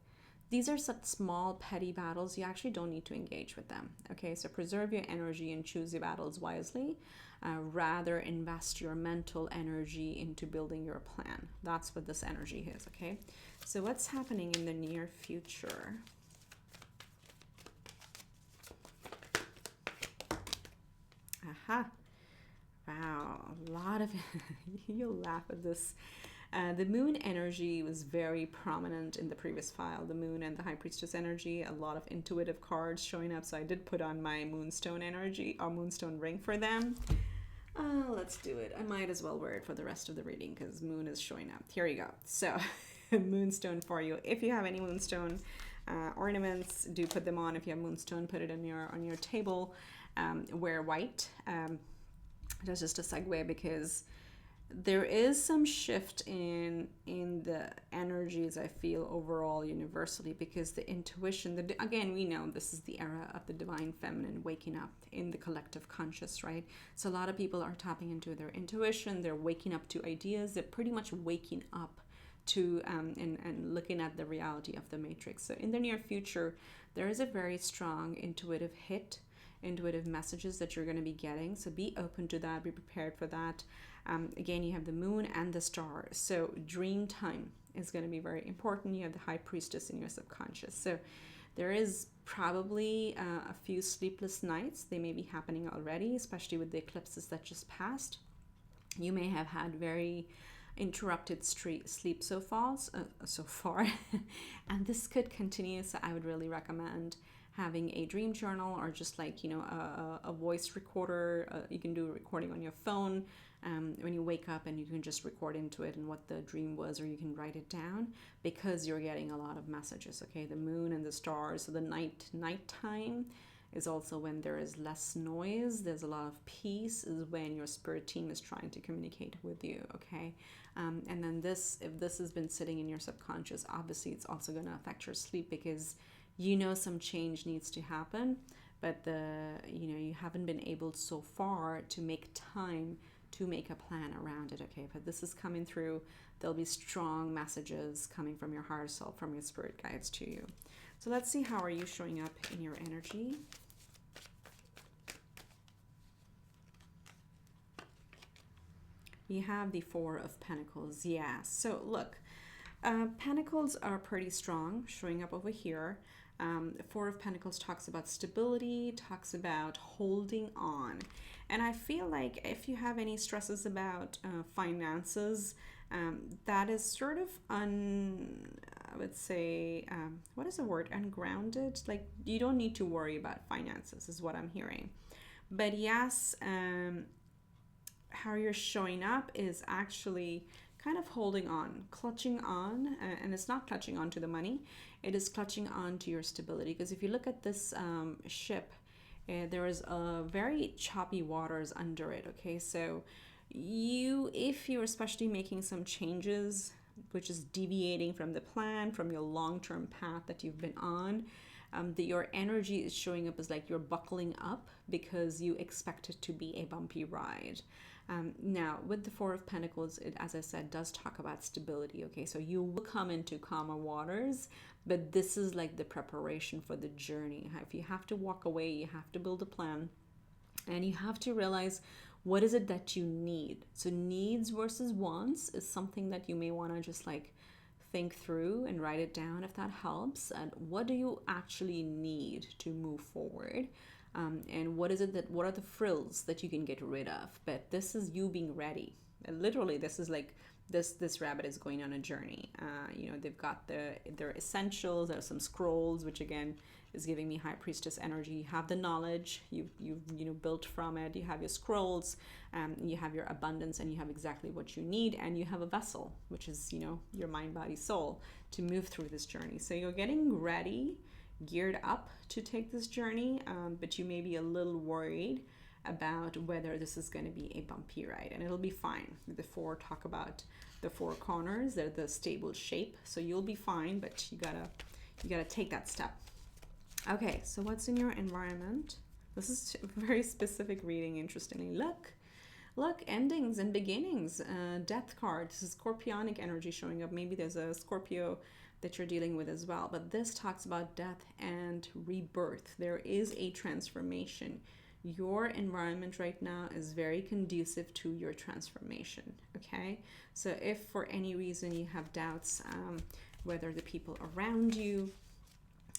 Speaker 1: These are such small, petty battles. You actually don't need to engage with them. Okay, so preserve your energy and choose your battles wisely. Rather invest your mental energy into building your plan. That's what this energy is, okay? So what's happening in the near future? Aha. Wow, a lot of, you'll laugh at this. The moon energy was very prominent in the previous file. The moon and the High Priestess energy, a lot of intuitive cards showing up. So I did put on my moonstone energy, or moonstone ring for them. Let's do it. I might as well wear it for the rest of the reading because moon is showing up. Here you go. So moonstone for you. If you have any moonstone ornaments, do put them on. If you have moonstone, put it on your table. Wear white. That's just a segue because there is some shift in the energies, I feel, overall universally, because the intuition, again, we know this is the era of the divine feminine waking up in the collective conscious, right? So a lot of people are tapping into their intuition. They're waking up to ideas. They're pretty much waking up to and looking at the reality of the matrix. So in the near future, there is a very strong intuitive hit, intuitive messages that you're going to be getting. So be open to that. Be prepared for that. Again, you have the moon and the star. So dream time is going to be very important. You have the High Priestess in your subconscious. So there is probably a few sleepless nights. They may be happening already, especially with the eclipses that just passed. You may have had very interrupted sleep so far. And this could continue. So I would really recommend having a dream journal, or just like, you know, a voice recorder. You can do a recording on your phone when you wake up, and you can just record into it and what the dream was, or you can write it down, because you're getting a lot of messages. Okay, the moon and the stars. So the nighttime is also when there is less noise. There's a lot of peace, is when your spirit team is trying to communicate with you. Okay, and then if this has been sitting in your subconscious, obviously it's also going to affect your sleep, because you know some change needs to happen, but you haven't been able so far to make time to make a plan around it. Okay, but this is coming through. There'll be strong messages coming from your higher self, from your spirit guides to you. So let's see, how are you showing up in your energy? You have the Four of Pentacles. Yeah, so look, Pentacles are pretty strong, showing up over here. Four of Pentacles talks about stability, talks about holding on. And I feel like if you have any stresses about finances, that is sort of I would say, what is the word? Ungrounded? Like, you don't need to worry about finances, is what I'm hearing. But yes, how you're showing up is actually kind of holding on, clutching on, and it's not clutching on to the money, it is clutching on to your stability. Because if you look at this ship, there is a very choppy waters under it, okay? So if you're especially making some changes, which is deviating from the plan, from your long-term path that you've been on, your energy is showing up as like you're buckling up because you expect it to be a bumpy ride. Now, with the Four of Pentacles, it, as I said, does talk about stability, okay? So you will come into calmer waters, but this is like the preparation for the journey. If you have to walk away, you have to build a plan, and you have to realize what is it that you need. So needs versus wants is something that you may want to just like think through and write it down if that helps. And what do you actually need to move forward? And what are the frills that you can get rid of? But this is you being ready. And literally, this is like this rabbit is going on a journey. You know, they've got their essentials. There are some scrolls, which again is giving me High Priestess energy. You have the knowledge, you've built from it. You have your scrolls, you have your abundance, and you have exactly what you need. And you have a vessel, which is, you know, your mind, body, soul, to move through this journey. So you're getting ready, geared up to take this journey, but you may be a little worried about whether this is going to be a bumpy ride, and it'll be fine. The four talk about the four corners, they're the stable shape, so you'll be fine, but you gotta take that step. Okay, so what's in your environment? This is a very specific reading, interestingly. Look, endings and beginnings. Death card. This is Scorpionic energy showing up. Maybe there's a Scorpio that you're dealing with as well, but this talks about death and rebirth. There is a transformation. Your environment right now is very conducive to your transformation, okay? So if for any reason you have doubts whether the people around you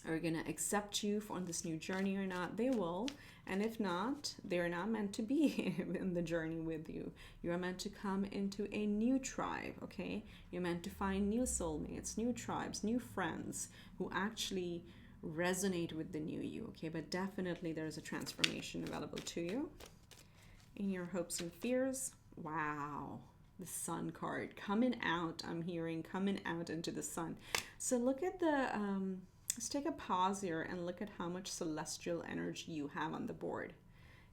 Speaker 1: are going to accept you on this new journey or not, they will. And if not, they're not meant to be in the journey with you. You're meant to come into a new tribe, okay? You're meant to find new soulmates, new tribes, new friends who actually resonate with the new you, okay? But definitely there's a transformation available to you. In your hopes and fears, wow, the sun card coming out. I'm hearing coming out into the sun. So look at the let's take a pause here and look at how much celestial energy you have on the board.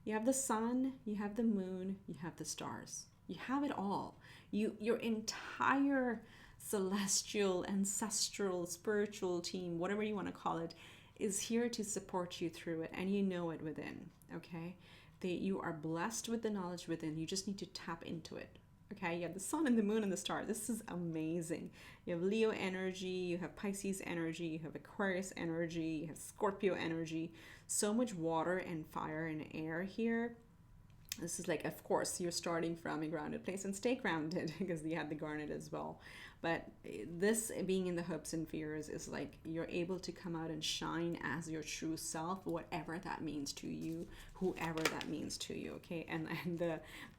Speaker 1: You have the sun, you have the moon, you have the stars. You have it all. Your entire celestial, ancestral, spiritual team, whatever you want to call it, is here to support you through it, and you know it within, okay? You are blessed with the knowledge within. You just need to tap into it. Okay, you have the sun and the moon and the star. This is amazing. You have Leo energy, you have Pisces energy, you have Aquarius energy, you have Scorpio energy. So much water and fire and air here. This is like, of course, you're starting from a grounded place, and stay grounded because you had the garnet as well. But this being in the hopes and fears is like you're able to come out and shine as your true self, whatever that means to you, whoever that means to you, okay? And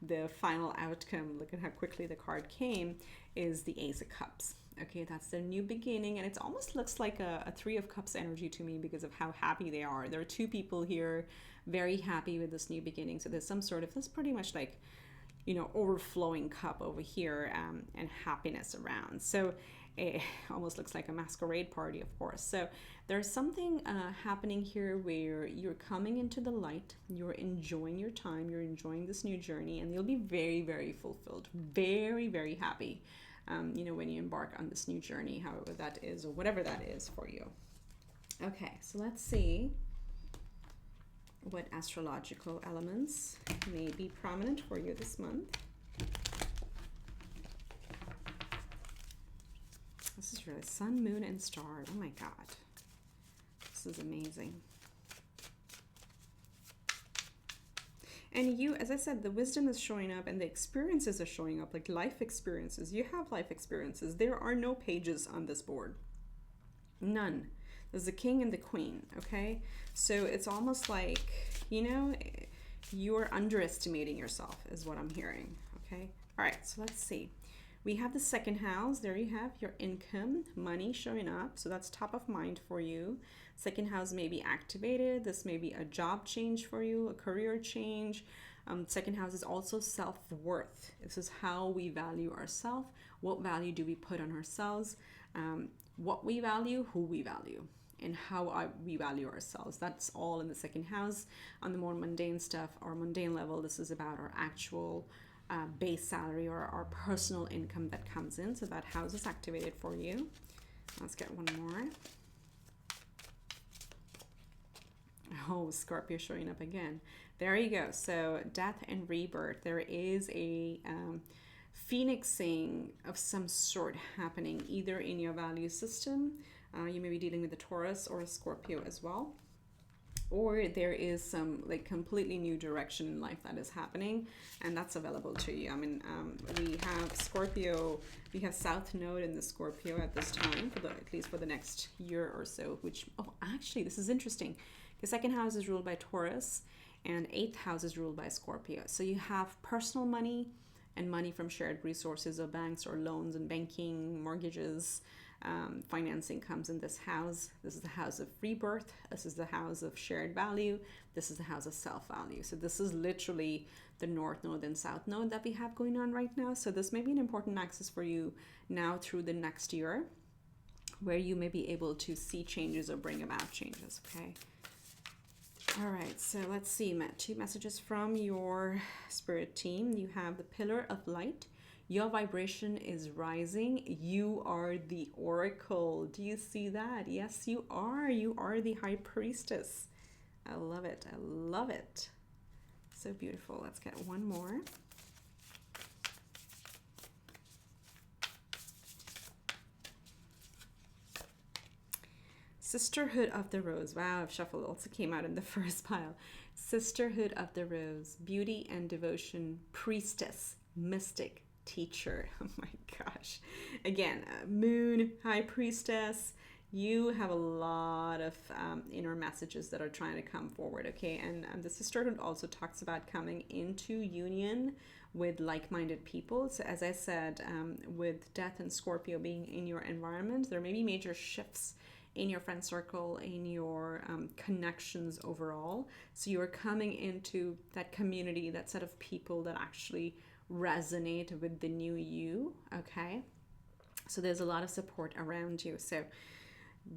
Speaker 1: the final outcome, look at how quickly the card came, is the Ace of Cups. Okay, that's their new beginning, and it almost looks like a Three of Cups energy to me because of how happy they are. There are two people here very happy with this new beginning. So there's some sort of, this pretty much like, you know, overflowing cup over here, and happiness around. So it almost looks like a masquerade party, of course. So there's something happening here where you're coming into the light, you're enjoying your time, you're enjoying this new journey, and you'll be very, very fulfilled, very, very happy, you know, when you embark on this new journey, however that is, or whatever that is for you. Okay, so let's see what astrological elements may be prominent for you this month. This is really sun, moon, and stars. Oh my God. This is amazing. And you, as I said, the wisdom is showing up and the experiences are showing up, like life experiences. You have life experiences. There are no pages on this board. None. There's the king and the queen, okay? So it's almost like, you know, you're underestimating yourself is what I'm hearing, okay? All right, so let's see. We have the second house. There you have your income, money showing up. So that's top of mind for you. Second house may be activated. This may be a job change for you, a career change. Second house is also self-worth. This is how we value ourselves. What value do we put on ourselves? What we value, who we value, and how we value ourselves. That's all in the second house. On the more mundane stuff or mundane level, this is about our actual base salary or our personal income that comes in. So that house is activated for you. Let's get one more. Oh, Scorpio showing up again. There you go. So death and rebirth. There is a phoenixing of some sort happening either in your value system. You may be dealing with a Taurus or a Scorpio as well. Or there is some like completely new direction in life that is happening, and that's available to you. I mean, we have Scorpio, we have South Node in the Scorpio at this time, for at least for the next year or so, which, oh, actually, this is interesting. The second house is ruled by Taurus, and 8th house is ruled by Scorpio. So you have personal money and money from shared resources or banks or loans and banking, mortgages, financing comes in this house. This is the house of rebirth. This is the house of shared value. This is the house of self-value. So this is literally the North Node and South Node that we have going on right now. So this may be an important axis for you now through the next year, where you may be able to see changes or bring about changes, okay? All right, so let's see, 2 messages from your spirit team. You have the Pillar of Light. Your vibration is rising. You are the oracle. Do you see that? Yes, you are. You are the high priestess. I love it. I love it. So beautiful. Let's get one more. Sisterhood of the Rose. Wow, shuffle also came out in the first pile. Sisterhood of the Rose. Beauty and devotion. Priestess. Mystic. Teacher. Oh my gosh. Again, moon, high priestess. You have a lot of inner messages that are trying to come forward, okay? And the sisterhood also talks about coming into union with like-minded people. So as I said, with Death and Scorpio being in your environment, there may be major shifts in your friend circle, in your connections overall. So you are coming into that community, that set of people that actually resonate with the new you, okay? So there's a lot of support around you. So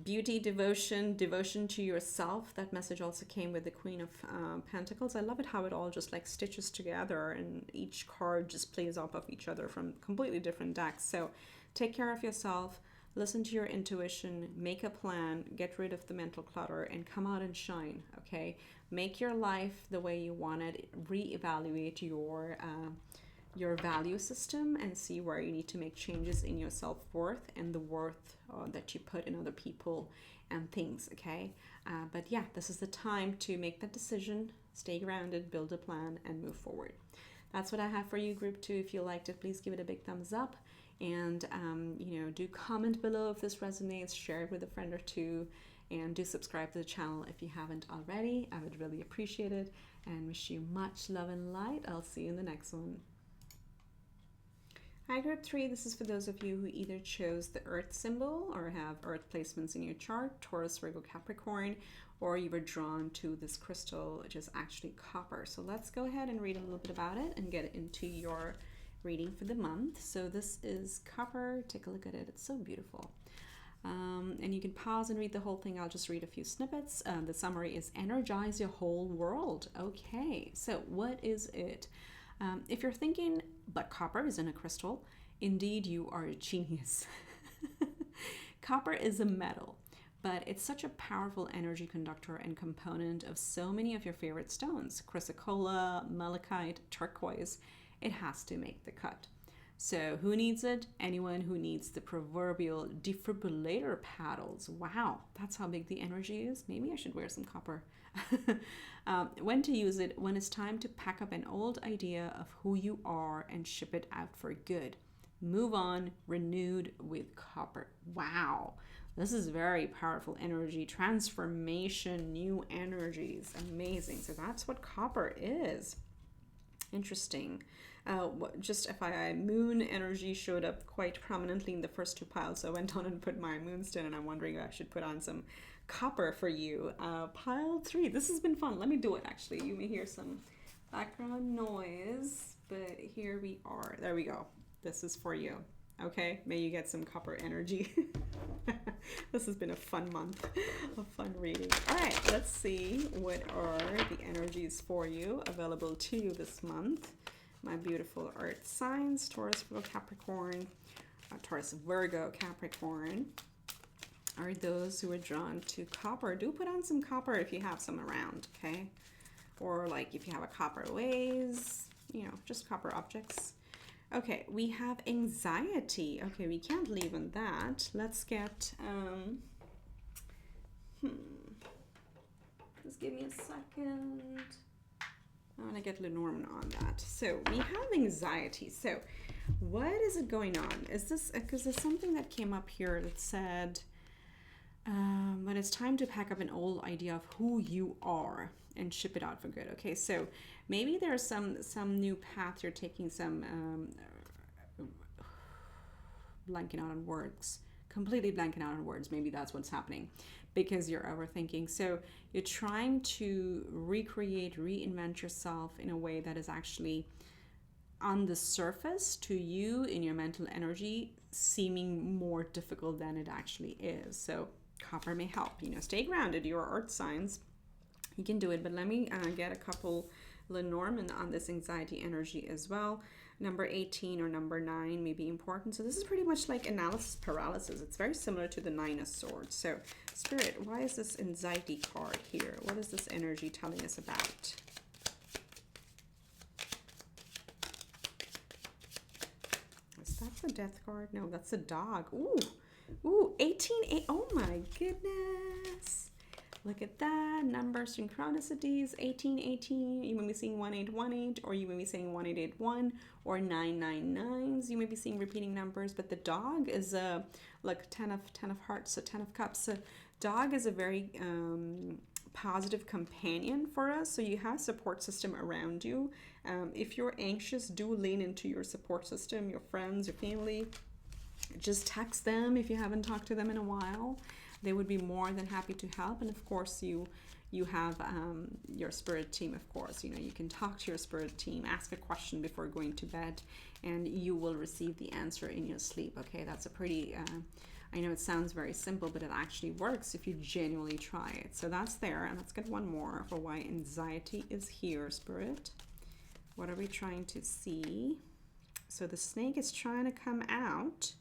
Speaker 1: beauty, devotion to yourself. That message also came with the Queen of Pentacles. I love it how it all just like stitches together and each card just plays off of each other from completely different decks. So take care of yourself, listen to your intuition, make a plan, get rid of the mental clutter, and come out and shine, okay? Make your life the way you want it. Reevaluate your value system and see where you need to make changes in your self-worth and the worth that you put in other people and things, okay? But yeah, this is the time to make that decision, stay grounded, build a plan, and move forward. That's what I have for you, Group 2. If you liked it, please give it a big thumbs up. And, do comment below if this resonates, share it with a friend or two, and do subscribe to the channel if you haven't already. I would really appreciate it and wish you much love and light. I'll see you in the next one. Hi, Group 3. This is for those of you who either chose the Earth symbol or have Earth placements in your chart, Taurus, Virgo, Capricorn, or you were drawn to this crystal, which is actually copper. So let's go ahead and read a little bit about it and get into your reading for the month. So this is copper. Take a look at it. It's so beautiful. And you can pause and read the whole thing. I'll just read a few snippets. The summary is energize your whole world. Okay, so what is it? If you're thinking, but copper isn't a crystal, indeed you are a genius. Copper is a metal, but it's such a powerful energy conductor and component of so many of your favorite stones: chrysocolla, malachite, turquoise. It has to make the cut. So who needs it? Anyone who needs the proverbial defibrillator paddles. Wow, that's how big the energy is. Maybe I should wear some copper. When to use it? When it's time to pack up an old idea of who you are and ship it out for good. Move on, renewed with copper. Wow, this is very powerful energy. Transformation, new energies. Amazing. So that's what copper is. Interesting. Just FYI, moon energy showed up quite prominently in the first two piles. So I went on and put my moonstone, and I'm wondering if I should put on some copper for you. Pile 3. This has been fun. Let me do it, actually. You may hear some background noise, but here we are. There we go. This is for you. Okay, may you get some copper energy. This has been a fun month of fun reading. All right, let's see what are the energies for you available to you this month. My beautiful earth signs, Taurus, Virgo, Capricorn, Taurus, Virgo, Capricorn, are those who are drawn to copper. Do put on some copper if you have some around, okay? Or like if you have a copper vase, you know, just copper objects. Okay, we have anxiety. Okay, we can't leave on that. Let's get, just give me a second. I want to get Lenormand on that. So we have anxiety. So what is it going on? Is this, because there's something that came up here that said, when it's time to pack up an old idea of who you are and ship it out for good. Okay, so maybe there's some new path you're taking, some blanking out on words, completely blanking out on words. Maybe that's what's happening because you're overthinking. So you're trying to recreate, reinvent yourself in a way that is actually on the surface to you in your mental energy seeming more difficult than it actually is. So copper may help, you know, stay grounded. Your earth signs, you can do it. But let me get a couple Lenormand on this anxiety energy as well. Number 18 or number 9 may be important. So this is pretty much like analysis paralysis. It's very similar to the 9 of Swords. So Spirit, why is this anxiety card here? What is this energy telling us about? Is that the death card? No, that's a dog. Ooh, 18. Oh my goodness. Look at that. Number synchronicities, 1818. You may be seeing 1818, or you may be saying 1881 or 999s. You may be seeing repeating numbers, but the dog is like 10 of hearts, so 10 of cups. So dog is a very positive companion for us. So you have support system around you. If you're anxious, do lean into your support system, your friends, your family. Just text them if you haven't talked to them in a while. They would be more than happy to help. And of course, you have your spirit team, of course. You know, you can talk to your spirit team, ask a question before going to bed, and you will receive the answer in your sleep. Okay, that's a pretty, I know it sounds very simple, but it actually works if you genuinely try it. So that's there. And let's get one more for why anxiety is here, Spirit. What are we trying to see? So the snake is trying to come out.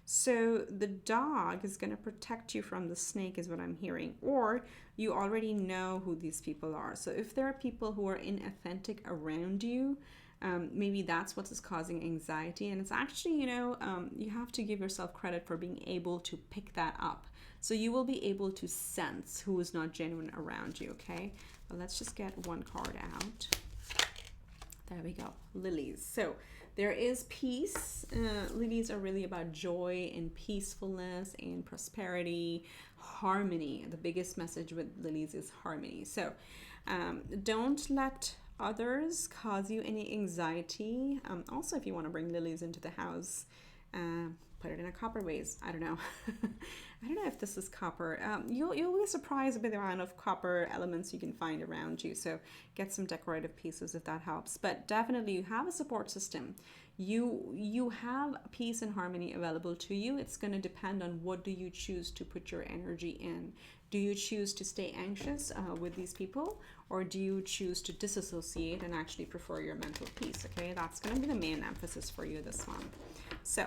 Speaker 1: So the dog is going to protect you from the snake is what I'm hearing. Or you already know who these people are. So if there are people who are inauthentic around you, maybe that's what is causing anxiety. And it's actually, you know, you have to give yourself credit for being able to pick that up. So you will be able to sense who is not genuine around you, okay? But let's just get one card out. There we go. Lilies. So there is peace. Lilies are really about joy and peacefulness and prosperity, harmony. The biggest message with lilies is harmony. So don't let others cause you any anxiety. Also, if you want to bring lilies into the house, put it in a copper vase. I don't know. I don't know if this is copper. You'll be surprised by the amount of copper elements you can find around you. So get some decorative pieces if that helps. But definitely you have a support system. You have peace and harmony available to you. It's going to depend on what do you choose to put your energy in. Do you choose to stay anxious with these people, or do you choose to disassociate and actually prefer your mental peace? Okay, that's going to be the main emphasis for you this month. So,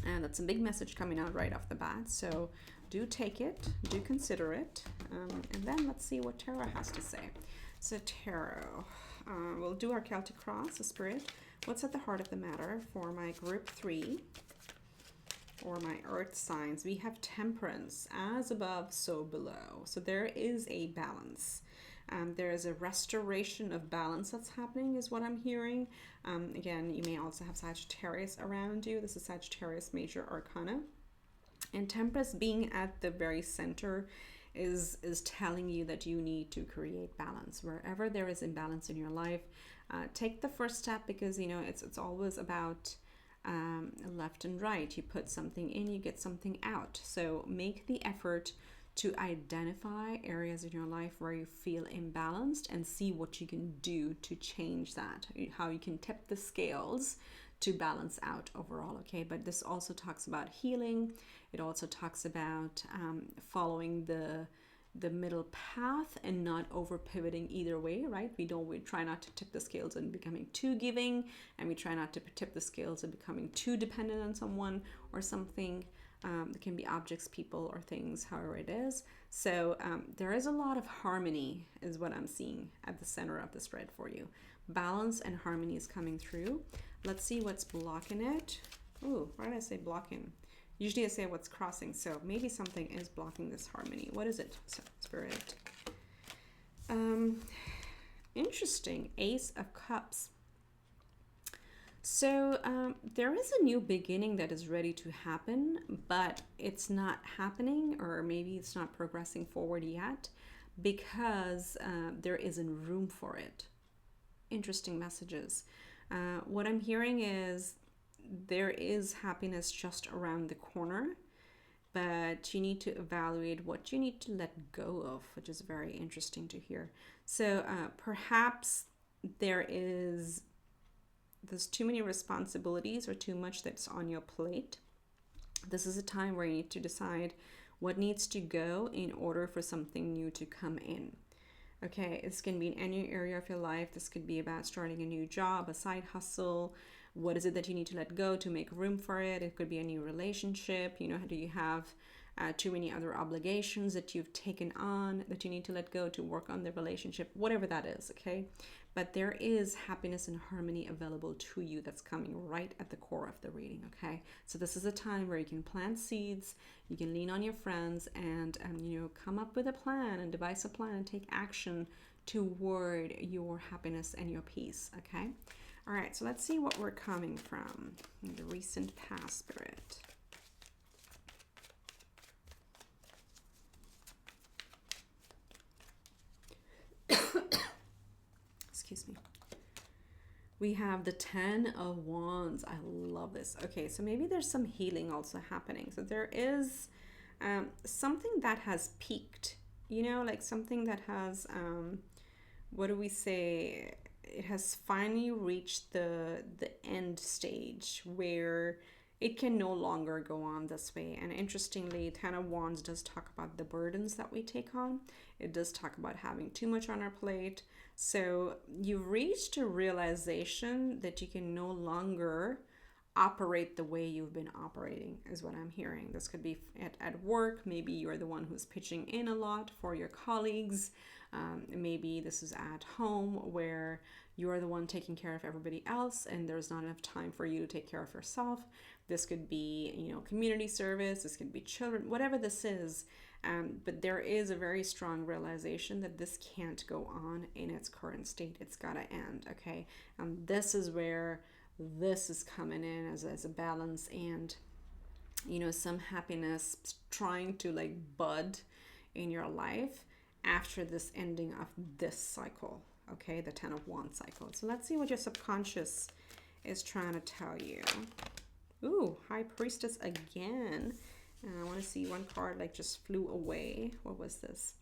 Speaker 1: and that's a big message coming out right off the bat. So do take it, do consider it, and then let's see what Tarot has to say. So Tarot, we'll do our Celtic cross, the Spirit. What's at the heart of the matter for my group 3 or my earth signs? We have temperance, as above, so below. So there is a balance. There is a restoration of balance that's happening, is what I'm hearing. Again, you may also have Sagittarius around you. This is Sagittarius Major Arcana. And temperance being at the very center is telling you that you need to create balance. Wherever there is imbalance in your life, take the first step, because, you know, it's always about left and right. You put something in, you get something out. So make the effort to identify areas in your life where you feel imbalanced and see what you can do to change that, how you can tip the scales to balance out overall. Okay, but this also talks about healing. It also talks about following the middle path and not over pivoting either way, right? We try not to tip the scales and becoming too giving, and we try not to tip the scales and becoming too dependent on someone or something. It can be objects, people, or things, however it is. So there is a lot of harmony, is what I'm seeing at the center of the spread for you. Balance and harmony is coming through. Let's see what's blocking it. Ooh, why did I say blocking? Usually I say what's crossing, so maybe something is blocking this harmony. What is it, Spirit? Interesting. Ace of Cups. So there is a new beginning that is ready to happen, but it's not happening, or maybe it's not progressing forward yet because there isn't room for it. Interesting messages. What I'm hearing is there is happiness just around the corner, but you need to evaluate what you need to let go of, which is very interesting to hear. So perhaps there's too many responsibilities or too much that's on your plate. This is a time where you need to decide what needs to go in order for something new to come in. Okay, it's going to be in any area of your life. This could be about starting a new job, a side hustle. What is it that you need to let go to make room for it? It could be a new relationship. You know, do you have too many other obligations that you've taken on that you need to let go to work on the relationship? Whatever that is, okay? But there is happiness and harmony available to you that's coming right at the core of the reading, okay? So this is a time where you can plant seeds, you can lean on your friends, and you know, come up with a plan and devise a plan and take action toward your happiness and your peace, okay? All right, so let's see what we're coming from in the recent past, Spirit. Excuse me. We have the 10 of Wands. I love this. Okay, so maybe there's some healing also happening. So there is something that has peaked, you know, like something that has, what do we say? It has finally reached the end stage where it can no longer go on this way. And interestingly, 10 of Wands does talk about the burdens that we take on. It does talk about having too much on our plate. So you've reached a realization that you can no longer operate the way you've been operating, is what I'm hearing. This could be at work. Maybe you're the one who's pitching in a lot for your colleagues. Maybe this is at home where you're the one taking care of everybody else and there's not enough time for you to take care of yourself. This could be, you know, community service. This could be children, whatever this is. But there is a very strong realization that this can't go on in its current state. It's got to end, okay? And this is where this is coming in as a balance and, you know, some happiness trying to like bud in your life after this ending of this cycle, okay? The 10 of Wands cycle. So let's see what your subconscious is trying to tell you. Ooh, High Priestess again. I want to see one card like just flew away. What was this?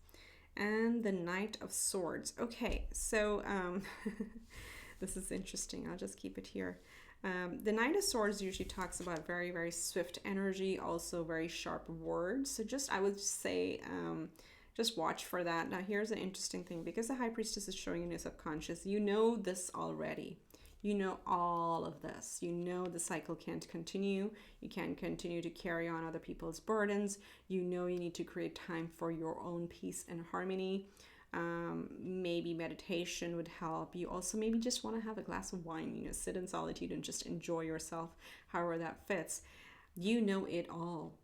Speaker 1: And the Knight of Swords. Okay, so this is interesting. I'll just keep it here. The Knight of Swords usually talks about very, very swift energy, also very sharp words. So just, I would just say, just watch for that. Now, here's an interesting thing. Because the High Priestess is showing in your subconscious, you know this already. You know all of this. You know the cycle can't continue. You can't continue to carry on other people's burdens. You know you need to create time for your own peace and harmony. Maybe meditation would help. You also maybe just want to have a glass of wine, you know, sit in solitude and just enjoy yourself, however that fits. You know it all.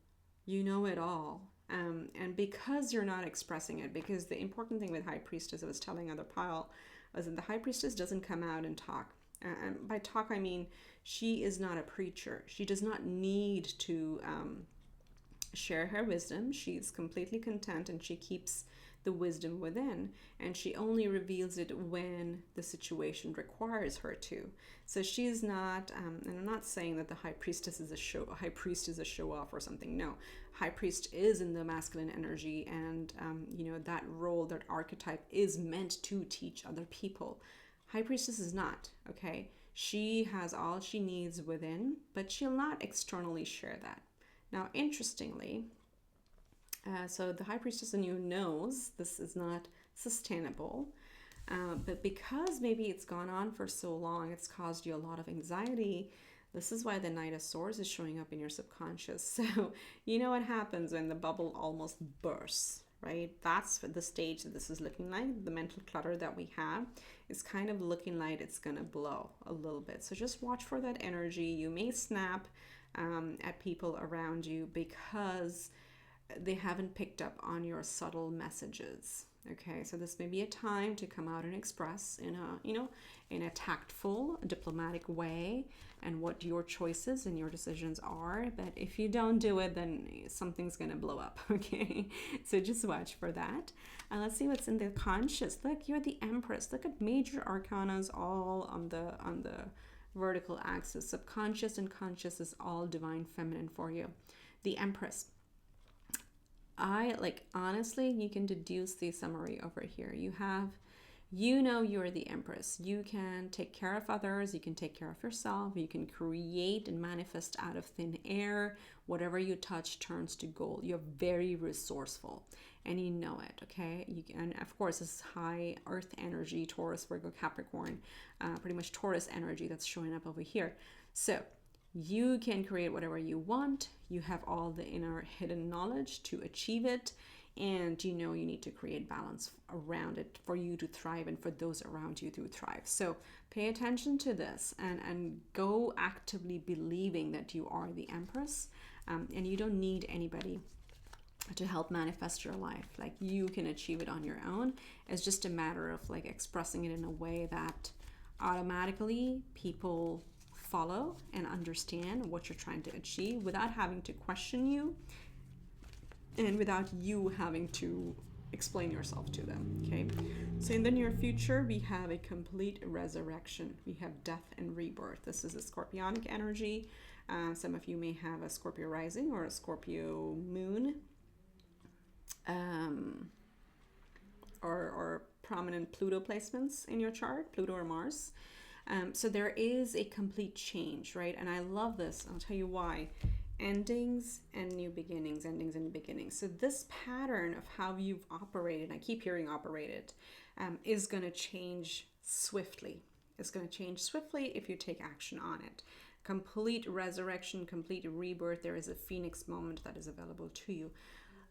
Speaker 1: You know it all. And because you're not expressing it, because the important thing with High Priestess, I was telling other pile, was that the High Priestess doesn't come out and talk. And by talk, I mean she is not a preacher. She does not need to share her wisdom. She's completely content and she keeps the wisdom within, and she only reveals it when the situation requires her to. So she's not, and I'm not saying that the High Priestess is High Priest is a show off or something. No, High Priest is in the masculine energy, and you know, that role, that archetype is meant to teach other people. High Priestess is not, okay? She has all she needs within, but she'll not externally share that. Now, interestingly, so the High Priestess in you knows this is not sustainable, but because maybe it's gone on for so long, it's caused you a lot of anxiety. This is why the Knight of Swords is showing up in your subconscious. So you know what happens when the bubble almost bursts, right? That's the stage that this is looking like. The mental clutter that we have is kind of looking like it's gonna blow a little bit. So just watch for that energy. You may snap at people around you because they haven't picked up on your subtle messages. Okay, so this may be a time to come out and express in a, you know, in a tactful, diplomatic way, and what your choices and your decisions are. But if you don't do it, then something's gonna blow up. Okay, so just watch for that. Let's see what's in the conscious. Look, you're the Empress. Look at major arcanas all on the vertical axis. Subconscious and conscious is all divine feminine for you. The Empress. Honestly, you can deduce the summary over here. You know you're the Empress. You can take care of others. You can take care of yourself. You can create and manifest out of thin air. Whatever you touch turns to gold. You're very resourceful and you know it, okay? And of course, this is high earth energy, Taurus, Virgo, Capricorn, pretty much Taurus energy that's showing up over here. So you can create whatever you want. You have all the inner hidden knowledge to achieve it. And you know you need to create balance around it for you to thrive and for those around you to thrive. So pay attention to this and go actively believing that you are the Empress. And you don't need anybody to help manifest your life. Like, you can achieve it on your own. It's just a matter of like expressing it in a way that automatically people follow and understand what you're trying to achieve without having to question you and without you having to explain yourself to them. Okay, so in the near future we have a complete resurrection. We have death and rebirth. This is a Scorpionic energy. Some of you may have a Scorpio rising or a Scorpio moon, or prominent Pluto placements in your chart, Pluto or Mars. So there is a complete change, right? And I love this. I'll tell you why. Endings and new beginnings, endings and beginnings. So this pattern of how you've operated, I keep hearing operated, is going to change swiftly. It's going to change swiftly if you take action on it. Complete resurrection, complete rebirth. There is a phoenix moment that is available to you.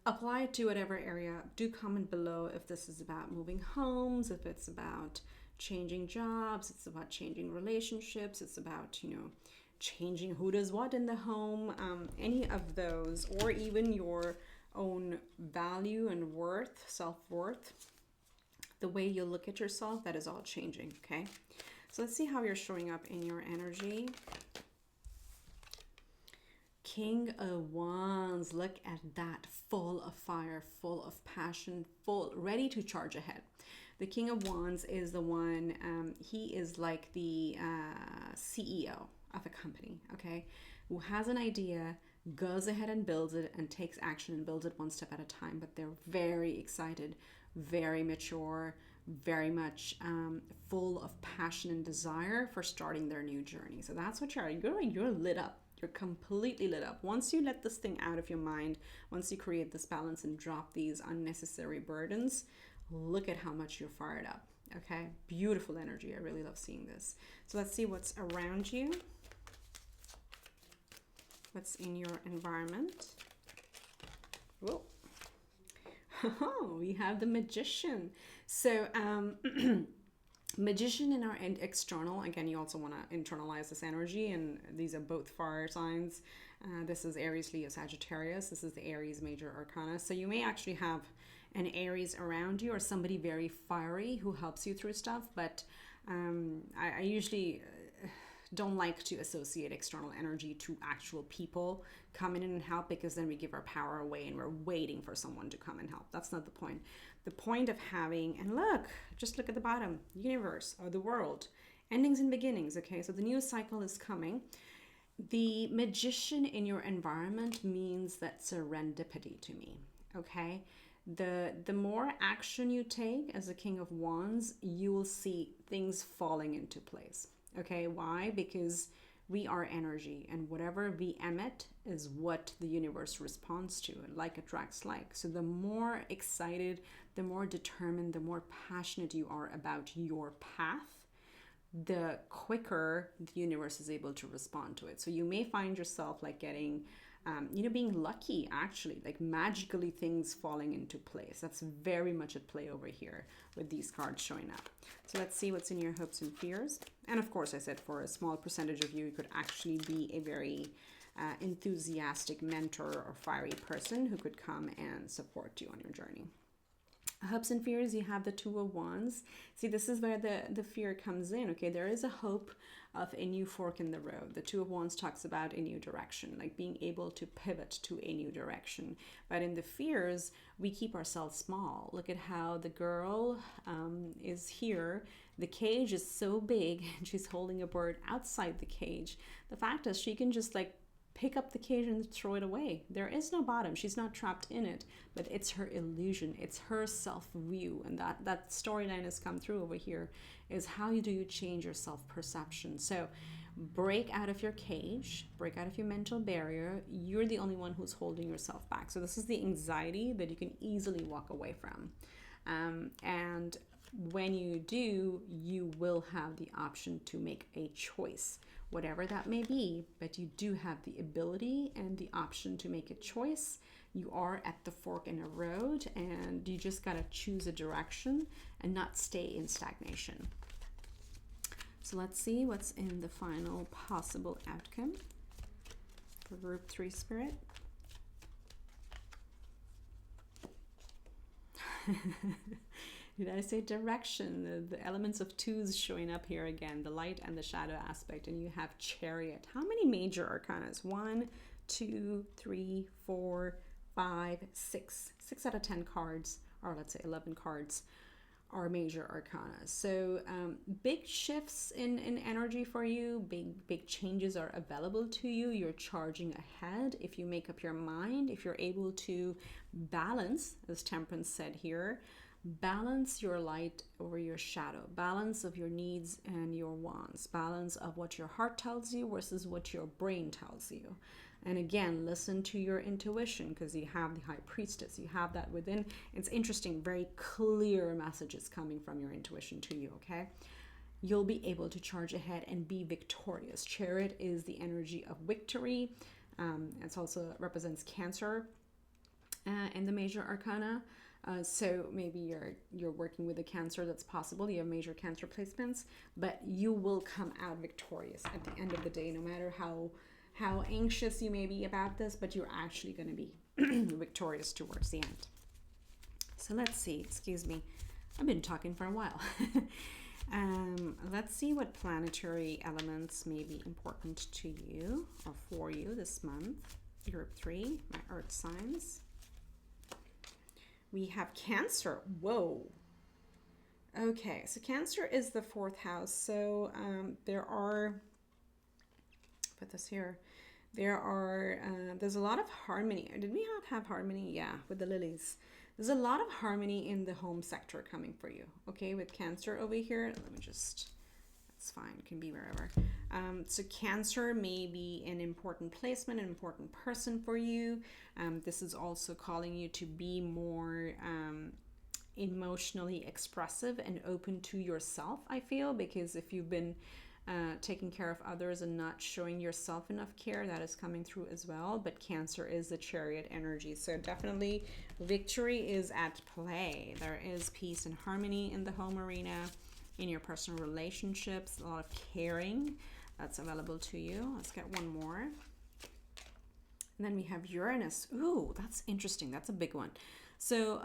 Speaker 1: Apply it to whatever area. Do comment below if this is about moving homes, if it's about changing jobs, it's about changing relationships, it's about, you know, changing who does what in the home, any of those, or even your own value and worth, self-worth, the way you look at yourself, that is all changing. Okay, so let's see how you're showing up in your energy. King of Wands, look at that, full of fire, full of passion, ready to charge ahead. The King of Wands is the one, he is like the CEO of a company, okay, who has an idea, goes ahead and builds it and takes action and builds it one step at a time. But they're very excited, very mature, very much full of passion and desire for starting their new journey. So that's what you're lit up. You're completely lit up. Once you let this thing out of your mind, once you create this balance and drop these unnecessary burdens, look at how much you're fired up. Okay, beautiful energy. I really love seeing this. So let's see what's around you. What's in your environment? Whoa. Oh, we have the Magician. So, Magician in our external, again, you also want to internalize this energy, and these are both fire signs. This is Aries, Leo, Sagittarius. This is the Aries major arcana. So you may actually have an Aries around you or somebody very fiery who helps you through stuff, but I usually don't like to associate external energy to actual people coming in and help, because then we give our power away and we're waiting for someone to come and help. That's not the point. The point of having, and look, just look at the bottom, universe or the world, endings and beginnings. Okay, so the new cycle is coming. The Magician in your environment means that serendipity to me. Okay, the more action you take as a King of Wands, you will see things falling into place. Okay, why? Because we are energy, and whatever we emit is what the universe responds to. Like attracts like. So the more excited, the more determined, the more passionate you are about your path, the quicker the universe is able to respond to it. So you may find yourself like getting, being lucky, actually, like magically things falling into place. That's very much at play over here with these cards showing up. So let's see what's in your hopes and fears. And of course, I said for a small percentage of you, you could actually be a very enthusiastic mentor or fiery person who could come and support you on your journey. Hopes and fears, you have the Two of Wands. See, this is where the fear comes in. Okay, there is a hope of a new fork in the road. The Two of Wands talks about a new direction, like being able to pivot to a new direction. But in the fears, we keep ourselves small. Look at how the girl is here. The cage is so big and she's holding a bird outside the cage. The fact is she can just like pick up the cage and throw it away. There is no bottom. She's not trapped in it, but it's her illusion. It's her self-view. And that storyline has come through over here, is how do you change your self-perception? So break out of your cage, break out of your mental barrier. You're the only one who's holding yourself back. So this is the anxiety that you can easily walk away from. And when you do, you will have the option to make a choice, whatever that may be, but you do have the ability and the option to make a choice. You are at the fork in a road, and you just got to choose a direction and not stay in stagnation. So let's see what's in the final possible outcome for group 3 spirit. Did I say direction? The elements of twos showing up here again, the light and the shadow aspect, and you have Chariot. How many major arcanas? 1, 2, 3, 4, 5, 6. 6 out of 10 cards, or let's say 11 cards, are major arcana. So big shifts in energy for you, big changes are available to you. You're charging ahead if you make up your mind, if you're able to balance, as Temperance said here, balance your light over your shadow, balance of your needs and your wants, balance of what your heart tells you versus what your brain tells you. And again, listen to your intuition, because you have the High Priestess, you have that within. It's interesting, very clear messages coming from your intuition to you, okay? You'll be able to charge ahead and be victorious. Chariot is the energy of victory. It also represents Cancer in the major arcana. So maybe you're working with a Cancer, that's possible. You have major Cancer placements, but you will come out victorious at the end of the day, no matter how anxious you may be about this, but you're actually going to be victorious towards the end. So let's see, excuse me, I've been talking for a while. Let's see what planetary elements may be important to you or for you this month. Group 3, my earth signs. We have Cancer. Whoa. Okay, so Cancer is the 4th house. So put this here. There's a lot of harmony. Did we not have harmony? Yeah, with the lilies. There's a lot of harmony in the home sector coming for you. Okay, with Cancer over here. Let me just, that's fine. It can be wherever. So Cancer may be an important placement, an important person for you. This is also calling you to be more emotionally expressive and open to yourself, I feel, because if you've been taking care of others and not showing yourself enough care. That is coming through as well. But Cancer is the Chariot energy. So definitely victory is at play. There is peace and harmony in the home arena, in your personal relationships, a lot of caring that's available to you. Let's get one more. And then we have Uranus. Ooh, that's interesting. That's a big one. So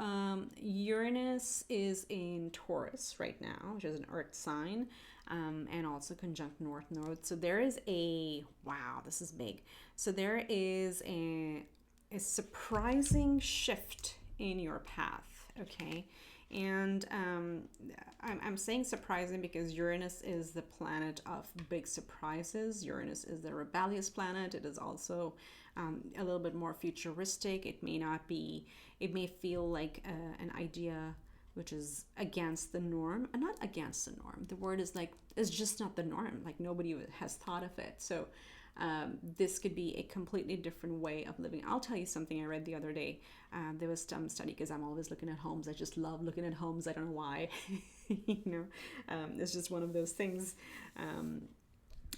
Speaker 1: Uranus is in Taurus right now, which is an earth sign, and also conjunct North Node. So there is a, wow, this is big. So there is a surprising shift in your path, okay? And I'm saying surprising because Uranus is the planet of big surprises. Uranus is the rebellious planet. It is also a little bit more futuristic. It may not be, it may feel like an idea which is against the norm. Not against the norm. The word is like, it's just not the norm. Like nobody has thought of it. So this could be a completely different way of living. I'll tell you something I read the other day. There was some study, because I'm always looking at homes. I just love looking at homes. I don't know why. You know, it's just one of those things.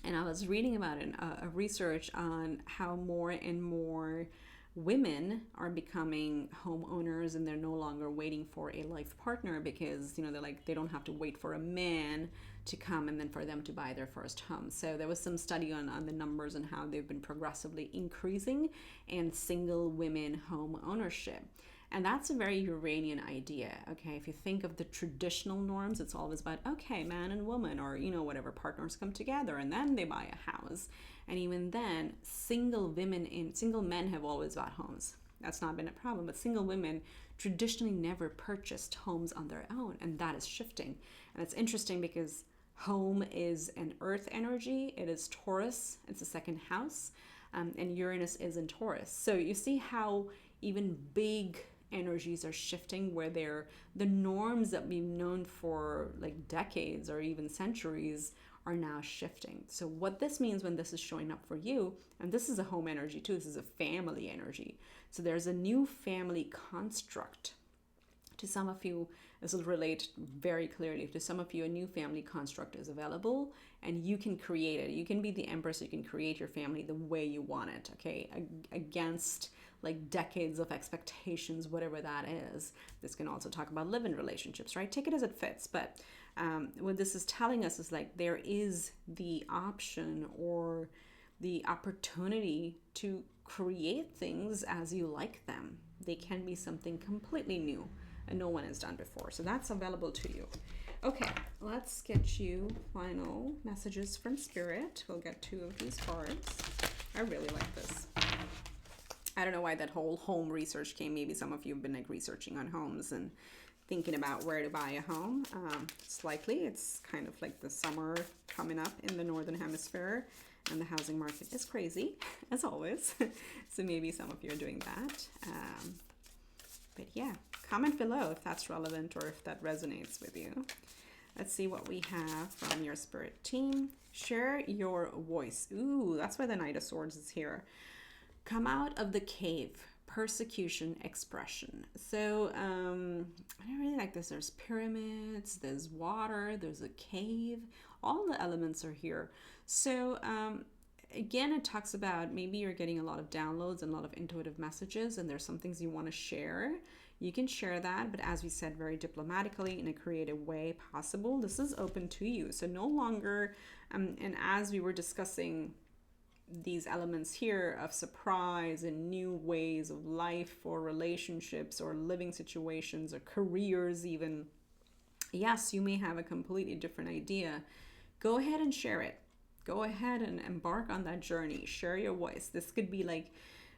Speaker 1: And I was reading about it, a research on how more and more women are becoming homeowners, and they're no longer waiting for a life partner, because, you know, they're like, they don't have to wait for a man to come and then for them to buy their first home. So there was some study on the numbers and how they've been progressively increasing in single women home ownership. And that's a very Uranian idea, okay? If you think of the traditional norms, it's always about, okay, man and woman, or, you know, whatever, partners come together and then they buy a house. And even then, single men have always bought homes. That's not been a problem, but single women traditionally never purchased homes on their own, and that is shifting. And it's interesting because home is an earth energy. It is Taurus. It's the second house, and Uranus is in Taurus. So you see how even big energies are shifting, where they're the norms that we've known for like decades or even centuries are now shifting. So what this means when this is showing up for you, and this is a home energy too, this is a family energy. So there's a new family construct. To some of you, this will relate very clearly. To some of you, a new family construct is available, and you can create it. You can be the empress. You can create your family the way you want it, okay? Against like decades of expectations, whatever that is. This can also talk about live-in relationships, right? Take it as it fits. But what this is telling us is like there is the option or the opportunity to create things as you like them. They can be something completely new and no one has done before. So that's available to you. Okay, let's get you final messages from Spirit. We'll get 2 of these cards. I really like this. I don't know why that whole home research came. Maybe some of you have been like researching on homes and thinking about where to buy a home. It's likely. It's kind of like the summer coming up in the Northern Hemisphere, and the housing market is crazy, as always. So maybe some of you are doing that. But yeah, comment below if that's relevant or if that resonates with you. Let's see what we have from your spirit team. Share your voice. Ooh, that's why the Knight of Swords is here. Come out of the cave. Persecution expression. So I really like this. There's pyramids, there's water, there's a cave. All the elements are here. So again, it talks about maybe you're getting a lot of downloads and a lot of intuitive messages, and there's some things you want to share. You can share that, but as we said, very diplomatically, in a creative way possible. This is open to you. So no longer, and as we were discussing these elements here of surprise and new ways of life or relationships or living situations or careers even, yes, you may have a completely different idea. Go ahead and share it. Go ahead and embark on that journey. Share your voice. This could be like,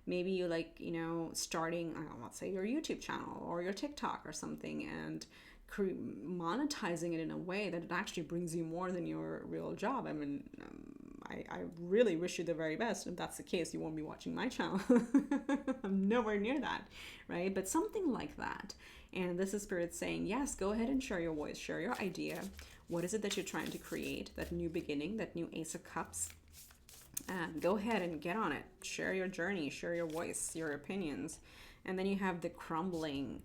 Speaker 1: maybe you like, you know, starting, let's say your YouTube channel or your TikTok or something, and monetizing it in a way that it actually brings you more than your real job. I mean, I really wish you the very best. If that's the case, you won't be watching my channel. I'm nowhere near that, right? But something like that. And this is Spirit saying, yes, go ahead and share your voice, share your idea. What is it that you're trying to create? That new beginning, that new Ace of Cups. Go ahead and get on it. Share your journey, share your voice, your opinions. And then you have the crumbling.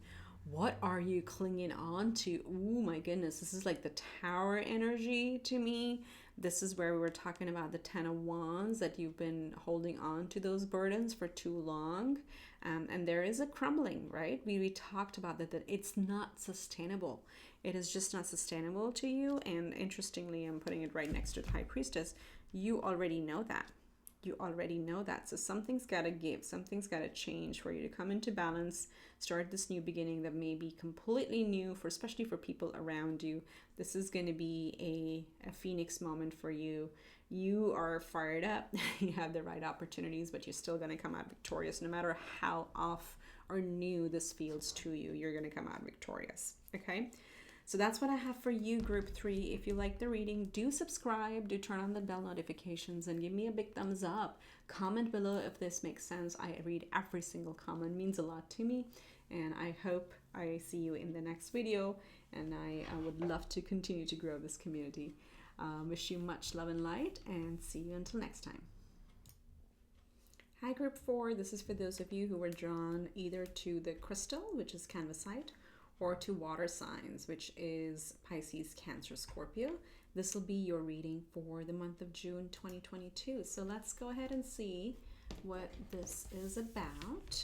Speaker 1: What are you clinging on to? Oh my goodness, this is like the Tower energy to me. This is where we were talking about the 10 of Wands, that you've been holding on to those burdens for too long. And there is a crumbling, right? We talked about that it's not sustainable. It is just not sustainable to you. And interestingly, I'm putting it right next to the High Priestess. You already know that. You already know that. So something's got to give, something's got to change for you to come into balance, start this new beginning that may be completely new, for especially for people around you. This is going to be a phoenix moment for you. You are fired up. You have the right opportunities, but you're still going to come out victorious. No matter how off or new this feels to you, you're going to come out victorious. Okay? So that's what I have for you, group 3. If you like the reading, do subscribe, do turn on the bell notifications, and give me a big thumbs up. Comment below if this makes sense. I read every single comment. It means a lot to me. And I hope I see you in the next video. And I would love to continue to grow this community. Wish you much love and light, and see you until next time. Hi, group 4. This is for those of you who were drawn either to the crystal, which is CANVASITE, or to water signs, which is Pisces, Cancer, Scorpio. This will be your reading for the month of June 2022. So let's go ahead and see what this is about.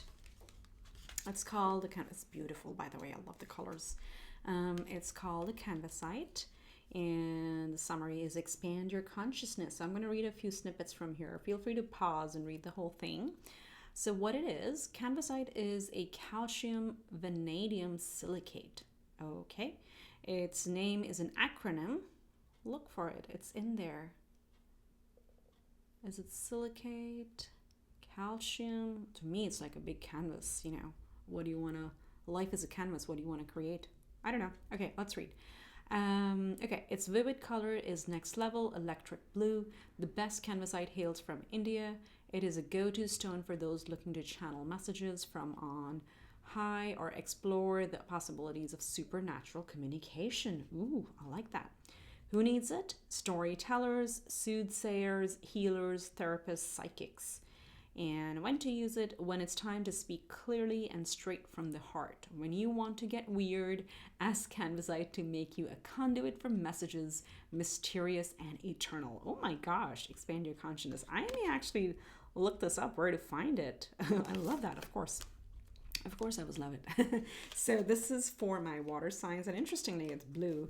Speaker 1: It's called the it's beautiful, by the way. I love the colors. It's called the CANVASITE, and the summary is expand your consciousness. So I'm going to read a few snippets from here. Feel free to pause and read the whole thing. So what it is, CANVASITE is a calcium vanadium silicate. Okay, its name is an acronym. Look for it, it's in there. Is it silicate, calcium? To me, it's like a big canvas, you know. What do you want to, life is a canvas, what do you want to create? I don't know. Okay, let's read. Okay, its vivid color is next level, electric blue. The best CANVASITE hails from India. It is a go-to stone for those looking to channel messages from on high or explore the possibilities of supernatural communication. Ooh, I like that. Who needs it? Storytellers, soothsayers, healers, therapists, psychics. And when to use it? When it's time to speak clearly and straight from the heart. When you want to get weird, ask CANVASITE to make you a conduit for messages, mysterious and eternal. Oh my gosh, expand your consciousness. I may actually look this up, where to find it. I love that, of course. Of course I would love it. So this is for my water signs, and interestingly it's blue,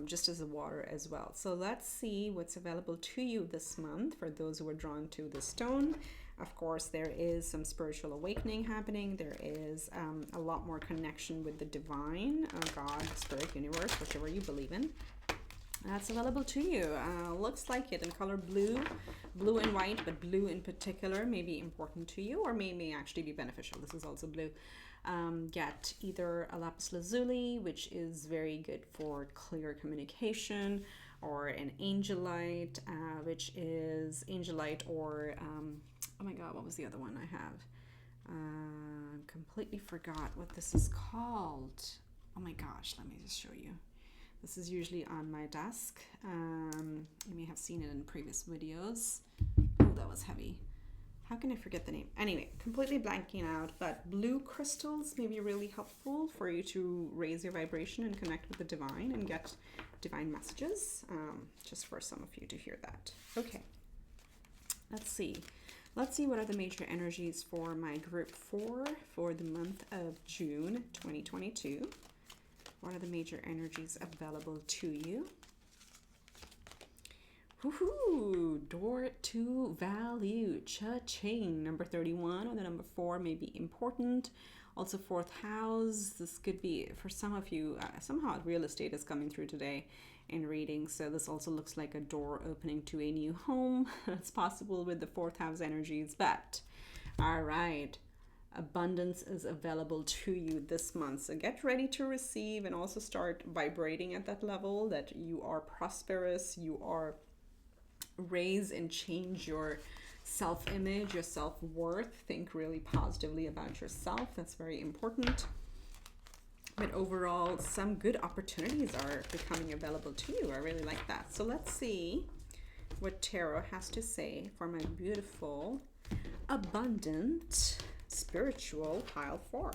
Speaker 1: just as a water as well. So let's see what's available to you this month for those who are drawn to the stone. Of course, there is some spiritual awakening happening. There is a lot more connection with the divine, God, spirit, universe, whichever you believe in. That's available to you. Looks like it in color blue and white, but blue in particular may be important to you, or may actually be beneficial. This is also blue. Get either a lapis lazuli, which is very good for clear communication, or an angelite, which is angelite, or oh my god, what was the other one I have? Completely forgot what this is called. Oh my gosh, let me just show you. This is usually on my desk. You may have seen it in previous videos. Oh, that was heavy. How can I forget the name? Anyway, completely blanking out, but blue crystals may be really helpful for you to raise your vibration and connect with the divine and get divine messages, just for some of you to hear that. Okay, let's see. Let's see what are the major energies for my group 4 for the month of June 2022. What are the major energies available to you? Woohoo! Door to value. Cha-ching. Number 31 or the number 4 may be important. Also, 4th house. This could be, for some of you, somehow real estate is coming through today in reading. So this also looks like a door opening to a new home. It's possible with the 4th house energies. But, all right. Abundance is available to you this month, so get ready to receive and also start vibrating at that level that you are prosperous, you are raise and change your self-image, your self-worth. Think really positively about yourself. That's very important. But overall, some good opportunities are becoming available to you. I really like that. So let's see what Tarot has to say for my beautiful, abundant, spiritual pile 4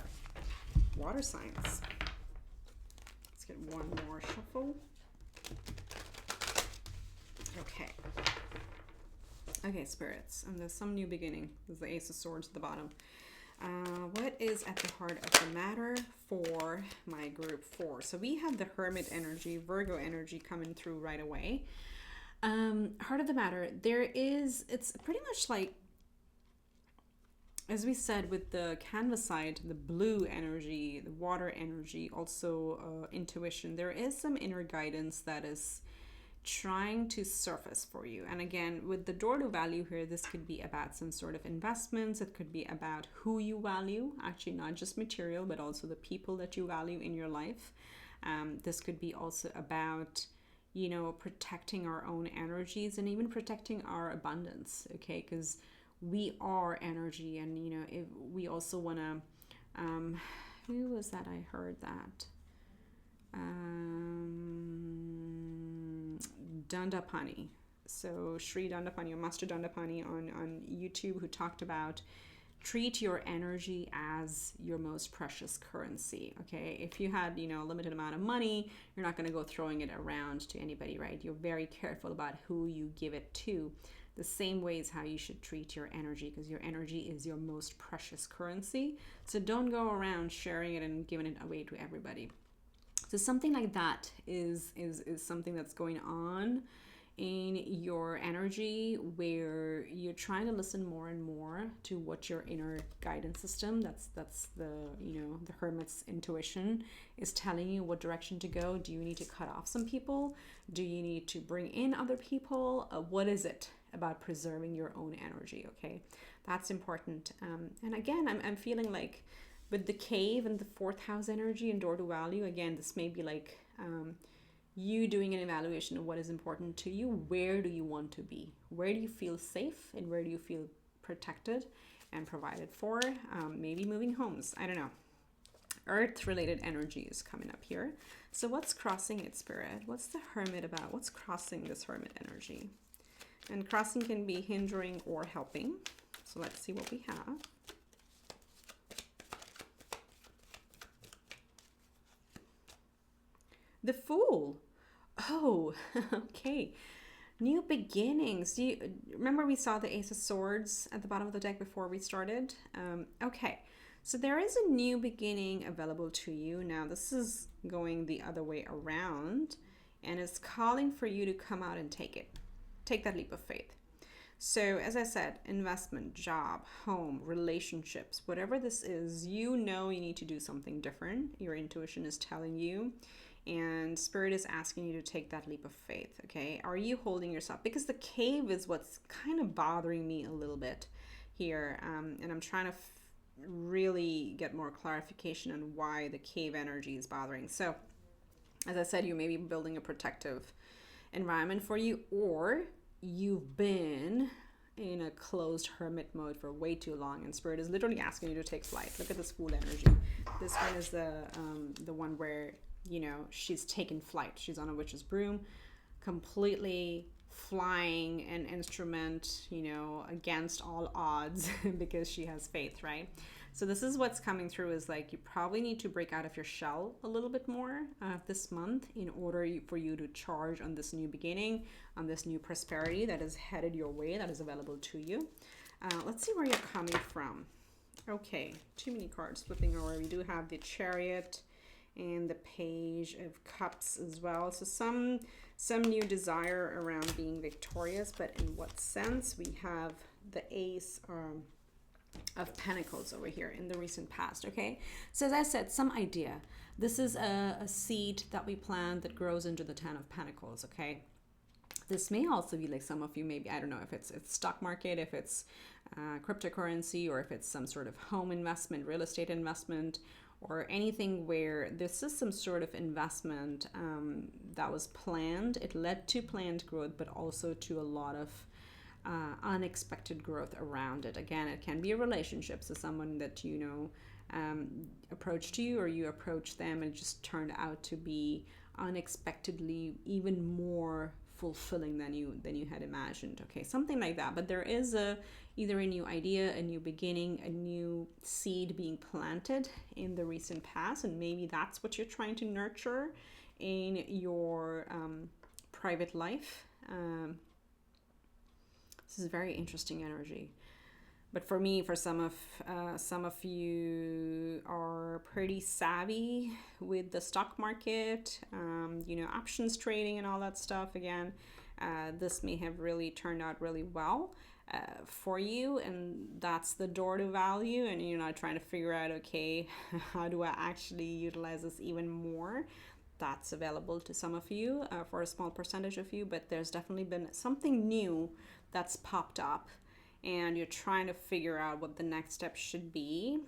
Speaker 1: water signs. Let's get one more shuffle. Okay. Okay, spirits. And there's some new beginning. There's the Ace of Swords at the bottom. What is at the heart of the matter for my group 4? So we have the Hermit energy, Virgo energy coming through right away. Heart of the matter, it's pretty much like, as we said with the CANVASITE, the blue energy, the water energy, also intuition, there is some inner guidance that is trying to surface for you. And again, with the door to value here, this could be about some sort of investments. It could be about who you value, actually not just material, but also the people that you value in your life. This could be also about, you know, protecting our own energies and even protecting our abundance, okay? Because we are energy, and, you know, if we also want to, who was that? I heard that. Dandapani. So Sri Dandapani, or Master Dandapani on YouTube, who talked about treat your energy as your most precious currency. Okay, if you had, you know, a limited amount of money, you're not going to go throwing it around to anybody, right? You're very careful about who you give it to. The same way is how you should treat your energy, because your energy is your most precious currency. So don't go around sharing it and giving it away to everybody. So something like that is something that's going on in your energy, where you're trying to listen more and more to what your inner guidance system, that's the, you know, the Hermit's intuition, is telling you what direction to go. Do you need to cut off some people? Do you need to bring in other people? What is it about preserving your own energy? Okay, that's important. And again, I'm feeling like with the cave and the 4th house energy and door to value, again, this may be like you doing an evaluation of what is important to you. Where do you want to be? Where do you feel safe, and where do you feel protected and provided for? Maybe moving homes. I don't know. Earth-related energy is coming up here. So what's crossing it, Spirit? What's the Hermit about? What's crossing this Hermit energy? And crossing can be hindering or helping. So let's see what we have. The Fool. Oh, okay. New beginnings. Do you remember we saw the Ace of Swords at the bottom of the deck before we started? Okay, so there is a new beginning available to you. Now, this is going the other way around, and it's calling for you to come out and take it. Take that leap of faith. So, as I said, investment, job, home, relationships, whatever this is, you know you need to do something different. Your intuition is telling you. And Spirit is asking you to take that leap of faith, okay? Are you holding yourself? Because the cave is what's kind of bothering me a little bit here. And I'm trying to really get more clarification on why the cave energy is bothering. So, as I said, you may be building a protective environment for you, or you've been in a closed hermit mode for way too long, and Spirit is literally asking you to take flight. Look at this Fool energy. This one is the one where, you know, she's taken flight. She's on a witch's broom, completely flying an instrument, you know, against all odds because she has faith, right? So this is what's coming through, is like you probably need to break out of your shell a little bit more this month in order for you to charge on this new beginning, on this new prosperity that is headed your way, that is available to you. Let's see where you're coming from. Okay, too many cards flipping over. We do have the Chariot and the Page of Cups as well. So some new desire around being victorious, but in what sense? We have the Ace of Pentacles over here in the recent past, okay? So as I said, some idea. This is a seed that we plant that grows into the 10 of Pentacles, okay? This may also be like some of you, maybe, I don't know if it's stock market, if it's cryptocurrency, or if it's some sort of home investment, real estate investment, or anything where this is some sort of investment that was planned. It led to planned growth, but also to a lot of unexpected growth around it. Again, it can be a relationship, so someone that you know approached you, or you approached them, and it just turned out to be unexpectedly even more fulfilling than you had imagined. Okay, something like that. But there is either a new idea, a new beginning, a new seed being planted in the recent past, and maybe that's what you're trying to nurture in your private life. This is very interesting energy. But for me, for some of you are pretty savvy with the stock market, you know, options trading and all that stuff. Again, this may have really turned out really well for you, and that's the door to value. And you're not trying to figure out, okay, how do I actually utilize this even more? That's available to some of you, for a small percentage of you, but there's definitely been something new that's popped up, and you're trying to figure out what the next step should be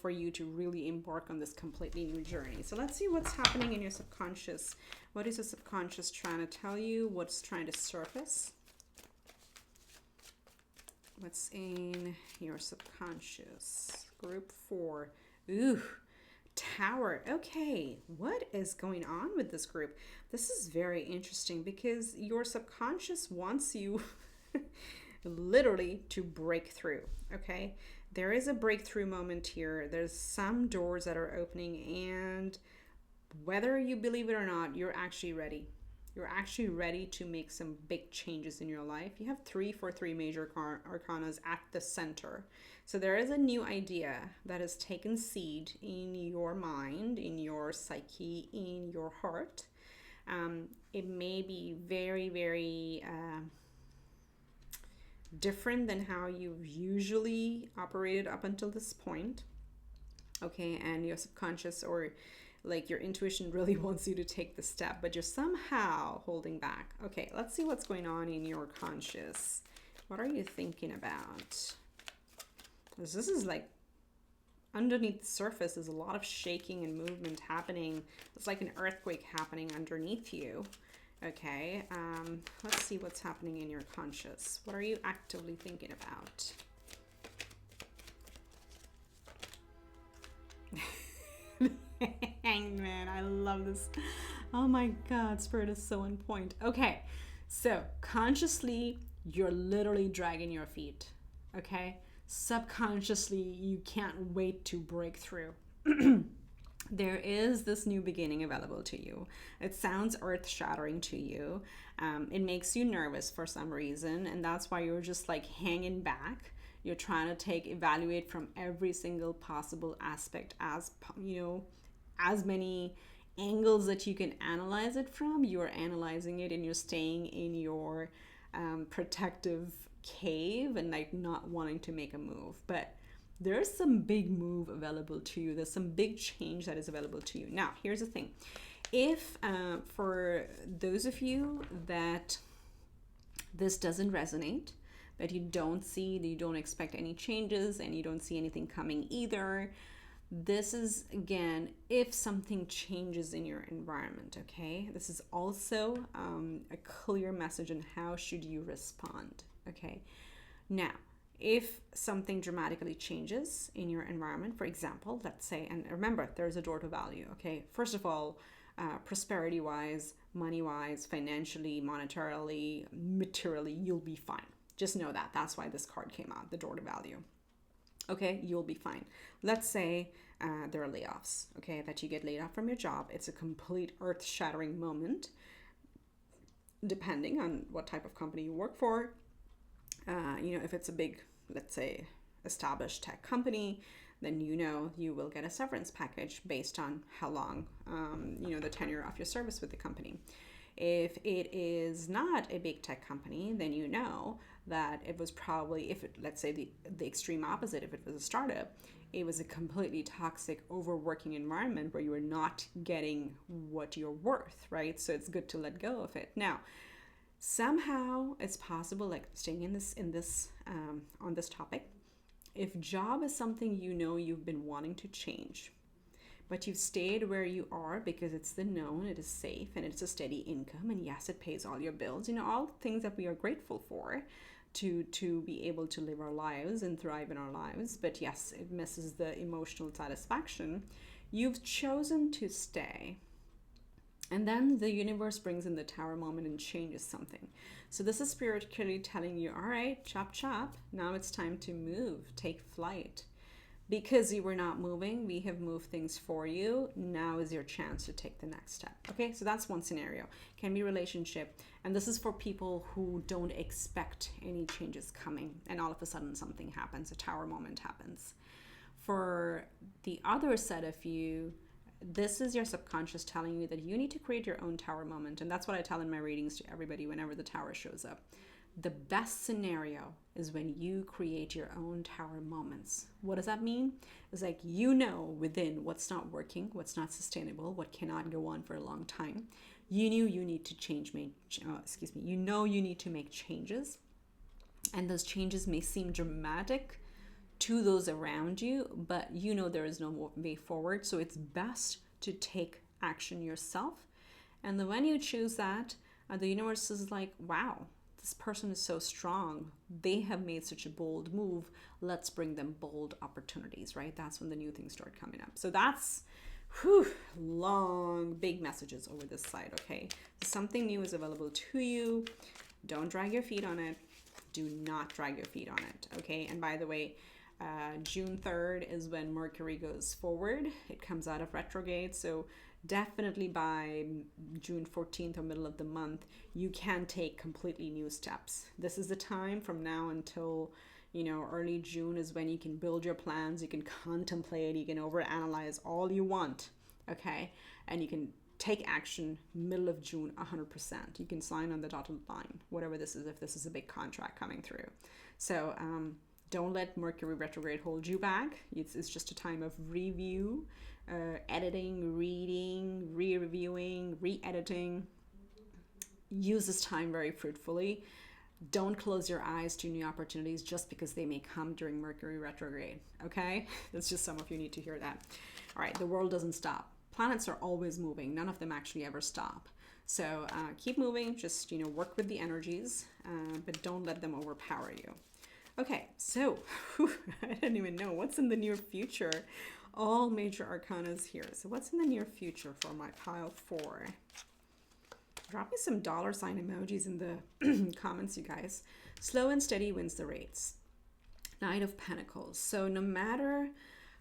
Speaker 1: for you to really embark on this completely new journey. So let's see what's happening in your subconscious. What is your subconscious trying to tell you? What's trying to surface? What's in your subconscious? Group 4. Ooh, Tower. Okay, what is going on with this group? This is very interesting because your subconscious wants you literally to break through. Okay, there is a breakthrough moment here. There's some doors that are opening, and whether you believe it or not, you're actually ready. You're actually ready to make some big changes in your life. You have 3 for 3 major arcanas at the center. So there is a new idea that has taken seed in your mind, in your psyche, in your heart. It may be very, very different than how you've usually operated up until this point. Okay, and your subconscious or like your intuition really wants you to take the step, but you're somehow holding back. Okay, let's see what's going on in your conscious. What are you thinking about? This is like underneath the surface, there's a lot of shaking and movement happening. It's like an earthquake happening underneath you. Okay, let's see what's happening in your conscious. What are you actively thinking about? Hangman, I love this. Oh my God, Spirit is so on point. Okay, so consciously, you're literally dragging your feet. Okay, subconsciously, you can't wait to break through. There is this new beginning available to you. It sounds earth-shattering to you. It makes you nervous for some reason, and that's why you're just like hanging back. You're trying to evaluate from every single possible aspect, as you know, as many angles that you can analyze it from. You're analyzing it, and you're staying in your protective cave and like not wanting to make a move. But there's some big move available to you. There's some big change that is available to you. Now, here's the thing. If for those of you that this doesn't resonate, that you don't see, that you don't expect any changes, and you don't see anything coming either, this is, again, if something changes in your environment, okay? This is also a clear message on how should you respond, okay? Now, if something dramatically changes in your environment, for example, let's say, and remember, there's a door to value, okay? First of all, prosperity-wise, money-wise, financially, monetarily, materially, you'll be fine. Just know that. That's why this card came out, the door to value. Okay, you'll be fine. Let's say there are layoffs, okay, that you get laid off from your job. It's a complete earth-shattering moment, depending on what type of company you work for. You know, if it's a big, let's say, established tech company, then you know you will get a severance package based on how long, you know, the tenure of your service with the company. If it is not a big tech company, then you know that it was probably, if it, let's say the extreme opposite, if it was a startup, it was a completely toxic, overworking environment where you are not getting what you're worth, right? So it's good to let go of it. Now, somehow it's possible, like staying in this on this topic, if job is something you know you've been wanting to change, but you've stayed where you are because it's the known, it is safe, and it's a steady income, and yes, it pays all your bills, you know, all things that we are grateful for to be able to live our lives and thrive in our lives. But yes, it misses the emotional satisfaction. You've chosen to stay. And then the universe brings in the Tower moment and changes something. So this is spiritually telling you, all right, chop, chop. Now it's time to move, take flight. because you were not moving, we have moved things for you. Now is your chance to take the next step. Okay, so that's one scenario. Can be relationship. And this is for people who don't expect any changes coming, and all of a sudden something happens, a tower moment happens. For the other set of you, this is your subconscious telling you that you need to create your own tower moment. And that's what I tell in my readings to everybody whenever the tower shows up. The best scenario is when you create your own tower moments. What does that mean? It's like, you know, within what's not working, what's not sustainable, what cannot go on for a long time. You knew you need to you know you need to make changes. And those changes may seem dramatic to those around you, but you know there is no way forward. So it's best to take action yourself. And then when you choose that, the universe is like, wow, this person is so strong. They have made such a bold move. Let's bring them bold opportunities, right? That's when the new things start coming up. So that's long, big messages over this side, okay? So something new is available to you. Don't drag your feet on it. Do not drag your feet on it, okay? And by the way, June 3rd is when Mercury goes forward. It comes out of retrograde. So definitely by June 14th or middle of the month, you can take completely new steps. This is the time from now until, you know, early June is when you can build your plans, you can contemplate, you can overanalyze all you want, okay? And you can take action middle of June 100%. You can sign on the dotted line, whatever this is, if this is a big contract coming through. So don't let Mercury retrograde hold you back. It's just a time of review, editing, reading, re-reviewing, re-editing. Use this time very fruitfully. Don't close your eyes to new opportunities just because they may come during Mercury retrograde, okay? That's just some of you need to hear that. All right, the world doesn't stop. Planets are always moving. None of them actually ever stop. So keep moving, just, you know, work with the energies, but don't let them overpower you. Okay, so I don't even know what's in the near future. All major arcana is here. So what's in the near future for my pile 4? Drop me some dollar sign emojis in the comments, you guys. Slow and steady wins the race. Knight of Pentacles. So no matter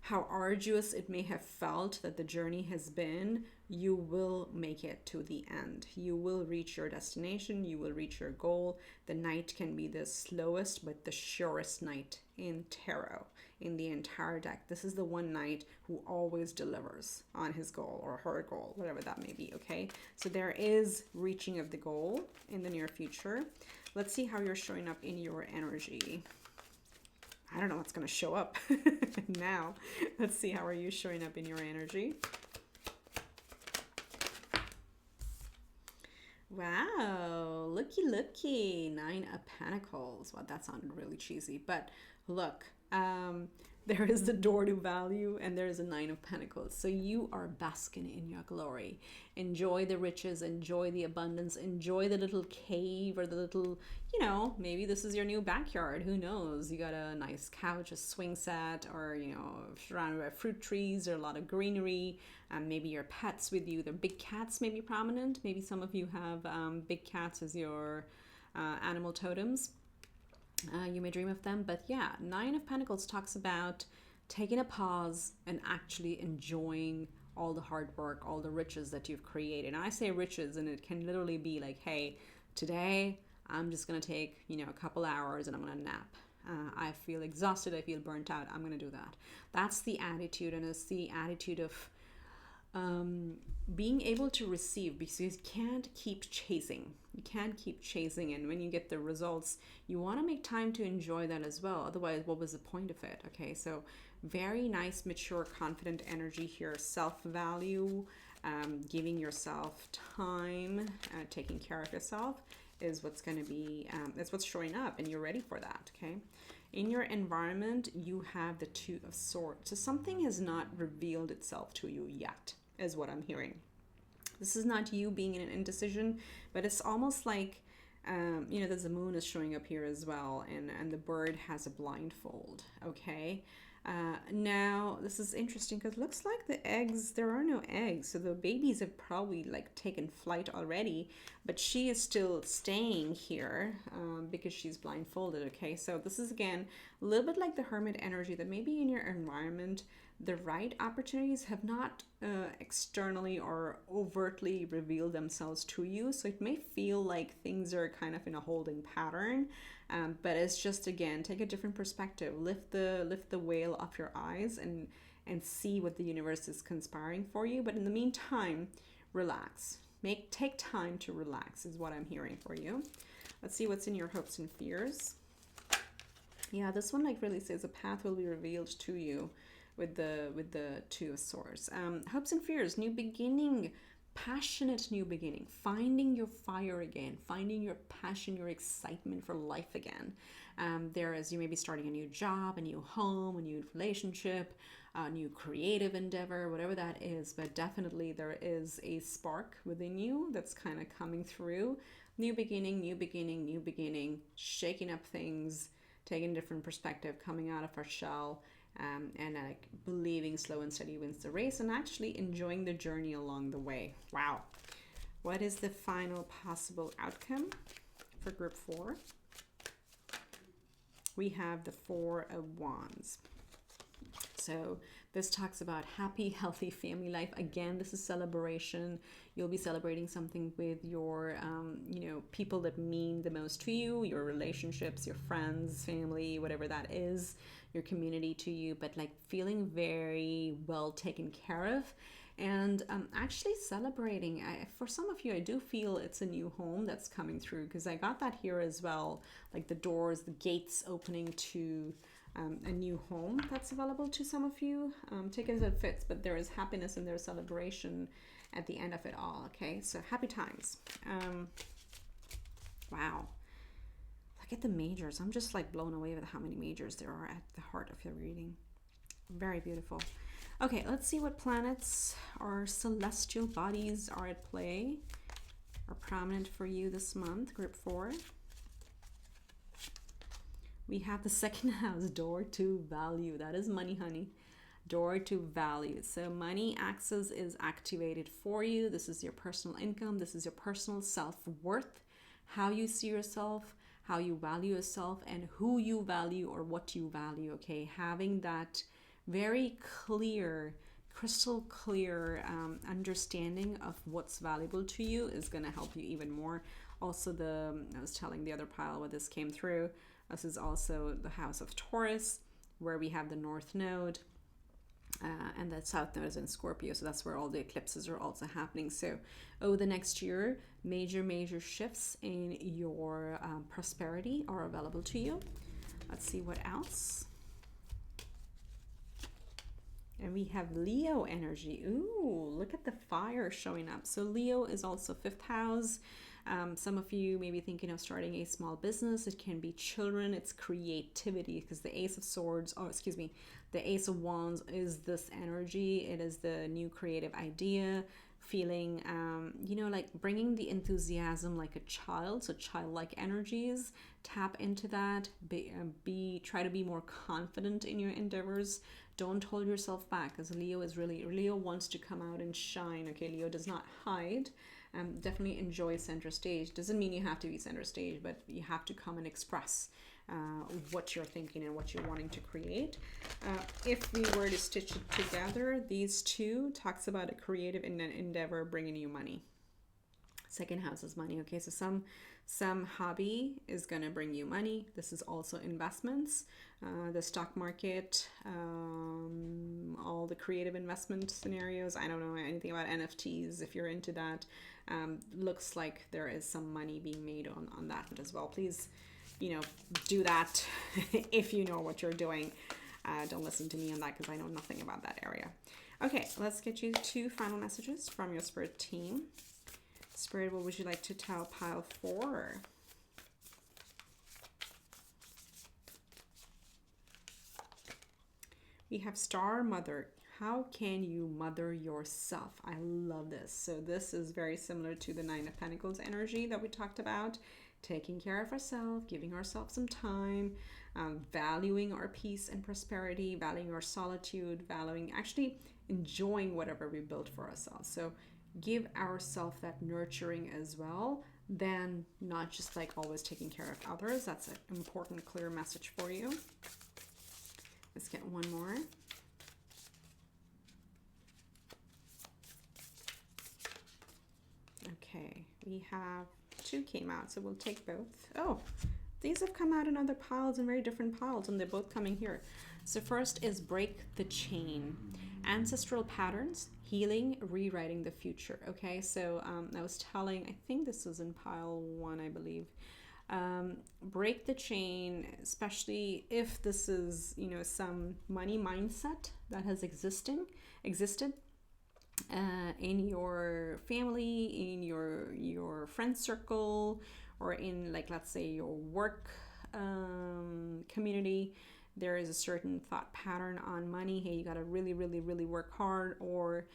Speaker 1: how arduous it may have felt that the journey has been, you will make it to the end. You will reach your destination. You will reach your goal. The knight can be the slowest but the surest knight in tarot, in the entire deck. This is the one knight who always delivers on his goal or her goal, whatever that may be, okay? So there is reaching of the goal in the near future. Let's see how you're showing up in your energy. I don't know what's going to show up now. Let's see, how are you showing up in your energy? Wow, looky. 9 of Pentacles. Wow, that sounded really cheesy. But look, there is the door to value and there is a 9 of Pentacles. So you are basking in your glory. Enjoy the riches, enjoy the abundance, enjoy the little cave or the little, you know, maybe this is your new backyard. Who knows? You got a nice couch, a swing set, or, you know, surrounded by fruit trees or a lot of greenery. And maybe your pets with you. The big cats may be prominent. Maybe some of you have big cats as your animal totems. You may dream of them, but yeah, 9 of Pentacles talks about taking a pause and actually enjoying all the hard work, all the riches that you've created. And I say riches, and it can literally be like, hey, today I'm just gonna take, you know, a couple hours and I'm gonna nap. I feel exhausted, I feel burnt out, I'm gonna do that. That's the attitude, and it's the attitude of being able to receive, because you can't keep chasing. You can't keep chasing, and when you get the results, you want to make time to enjoy that as well. Otherwise, what was the point of it? Okay, so very nice, mature, confident energy here. Self-value, giving yourself time, taking care of yourself is what's going to be, that's what's showing up, and you're ready for that, okay? In your environment, you have the 2 of Swords. So something has not revealed itself to you yet, is what I'm hearing. This is not you being in an indecision, but it's almost like, you know, there's the moon is showing up here as well, and the bird has a blindfold, okay? Now, this is interesting because it looks like the eggs, there are no eggs. So the babies have probably like taken flight already, but she is still staying here because she's blindfolded. Okay, so this is again a little bit like the hermit energy, that maybe in your environment, the right opportunities have not externally or overtly revealed themselves to you. So it may feel like things are kind of in a holding pattern. But it's just, again, take a different perspective. Lift the veil off your eyes and see what the universe is conspiring for you. But in the meantime, relax. Take time to relax is what I'm hearing for you. Let's see what's in your hopes and fears. Yeah, this one like really says a path will be revealed to you with the Two of Swords. Hopes and fears, new beginning. Passionate new beginning, finding your fire again, finding your passion, your excitement for life again. There is, you may be starting a new job, a new home, a new relationship, a new creative endeavor, whatever that is, but definitely there is a spark within you that's kind of coming through. New beginning, new beginning, new beginning, shaking up things, taking a different perspective, coming out of our shell. And like believing slow and steady wins the race, and actually enjoying the journey along the way. Wow. What is the final possible outcome for group 4? We have the Four of Wands. So this talks about happy, healthy family life. Again, this is celebration. You'll be celebrating something with your, people that mean the most to you, your relationships, your friends, family, whatever that is, your community to you, but like feeling very well taken care of. And actually celebrating. For some of you, I do feel it's a new home that's coming through, because I got that here as well, like the doors, the gates opening to a new home that's available to some of you. Take it as it fits, but there is happiness and there's celebration at the end of it all. Okay, so happy times. Wow. Look at the majors. I'm just like blown away with how many majors there are at the heart of your reading. Very beautiful. Okay, let's see what planets or celestial bodies are at play, are prominent for you this month, group 4. We have the second house, door to value. That is money, honey. Door to value. So money axis is activated for you. This is your personal income. This is your personal self-worth, how you see yourself, how you value yourself, and who you value or what you value. Okay, having that very clear, crystal clear understanding of what's valuable to you is going to help you even more. Also, I was telling the other pile what this came through. This is also the house of Taurus, where we have the North Node and the South Node is in Scorpio. So that's where all the eclipses are also happening. So over the next year, major shifts in your prosperity are available to you. Let's see what else. And we have Leo energy. Ooh, look at the fire showing up. So Leo is also 5th house. Some of you may be thinking of starting a small business. It can be children. It's creativity, because the Ace of Swords, the Ace of Wands is this energy. It is the new creative idea, feeling, like bringing the enthusiasm like a child. So childlike energies, tap into that. Try to be more confident in your endeavors. Don't hold yourself back, because Leo wants to come out and shine. Okay, Leo does not hide. Definitely enjoy center stage. Doesn't mean you have to be center stage, but you have to come and express what you're thinking and what you're wanting to create. If we were to stitch it together, these two talks about a creative endeavor bringing you money. Second house is money. Okay, so some hobby is going to bring you money. This is also investments, the stock market, all the creative investment scenarios. I don't know anything about NFTs. If you're into that, looks like there is some money being made on that as well. Please, do that if you know what you're doing. Don't listen to me on that, because I know nothing about that area. Okay, let's get you 2 final messages from your spirit team. Spirit, what would you like to tell pile 4? We have Star Mother. How can you mother yourself? I love this. So this is very similar to the 9 of Pentacles energy that we talked about. taking care of ourselves, giving ourselves some time, valuing our peace and prosperity, valuing our solitude, valuing actually enjoying whatever we built for ourselves. So give ourselves that nurturing as well, then not just like always taking care of others. That's an important, clear message for you. Let's get one more. Okay, we have two came out, so we'll take both. Oh, these have come out in other piles, in very different piles, and they're both coming here. So first is break the chain. Ancestral patterns, healing, rewriting the future. Okay, so I was telling, I think this was in pile 1, I believe. Break the chain, especially if this is, you know, some money mindset that has existed in your family, in your friend circle, or in, like, let's say your work community. There is a certain thought pattern on money. Hey, you got to really, really, really work hard, or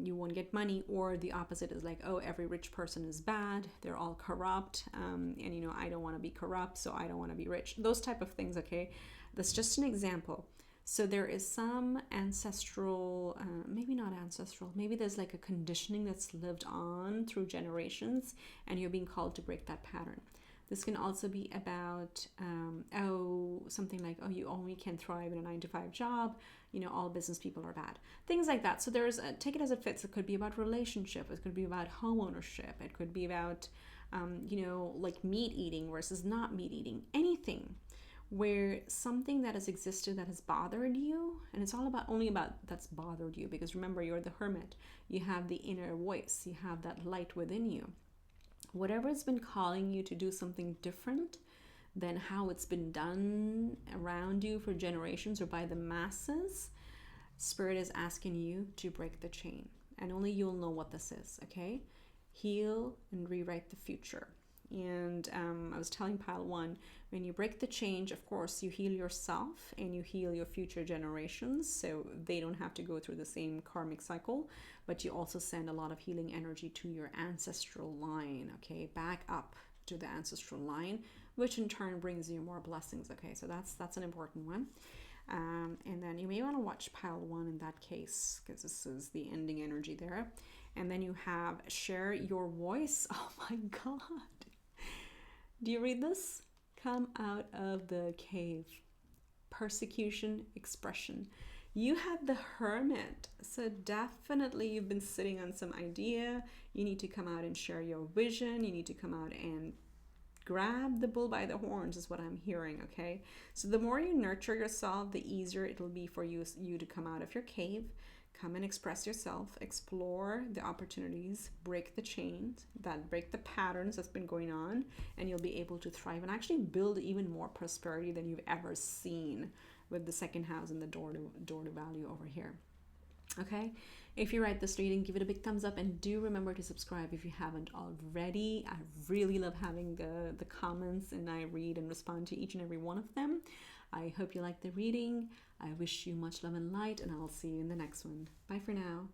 Speaker 1: you won't get money. Or the opposite is like, oh, every rich person is bad. They're all corrupt. And, you know, I don't want to be corrupt, so I don't want to be rich. Those type of things, okay? That's just an example. So there is some ancestral, maybe not ancestral, maybe there's like a conditioning that's lived on through generations, and you're being called to break that pattern. This can also be about, something like, oh, you only can thrive in a 9-to-5 job. You know, all business people are bad. Things like that. So there's, take it as it fits. It could be about relationship. It could be about home ownership. It could be about, you know, like meat eating versus not meat eating. Anything where something that has existed that has bothered you, and it's all about only about that's bothered you, because remember, you're the hermit. You have the inner voice. You have that light within you. Whatever has been calling you to do something different than how it's been done around you for generations or by the masses, Spirit is asking you to break the chain. And only you'll know what this is, okay? Heal and rewrite the future. And I was telling pile 1, when you break the change, of course, you heal yourself and you heal your future generations, so they don't have to go through the same karmic cycle, but you also send a lot of healing energy to your ancestral line, okay? Back up to the ancestral line, which in turn brings you more blessings, okay? So that's an important one. And then you may want to watch pile 1 in that case, because this is the ending energy there. And then you have share your voice. Oh my God. Do you read this? Come out of the cave. Persecution, expression. You have the Hermit. So definitely you've been sitting on some idea. You need to come out and share your vision. You need to come out and grab the bull by the horns is what I'm hearing, okay? So the more you nurture yourself, the easier it'll be for you to come out of your cave. Come and express yourself, explore the opportunities, break the chains, break the patterns that's been going on, and you'll be able to thrive and actually build even more prosperity than you've ever seen with the second house and the door to value over here. Okay, if you write this reading, give it a big thumbs up, and do remember to subscribe if you haven't already. I really love having the comments, and I read and respond to each and every one of them. I hope you like the reading. I wish you much love and light, and I'll see you in the next one. Bye for now.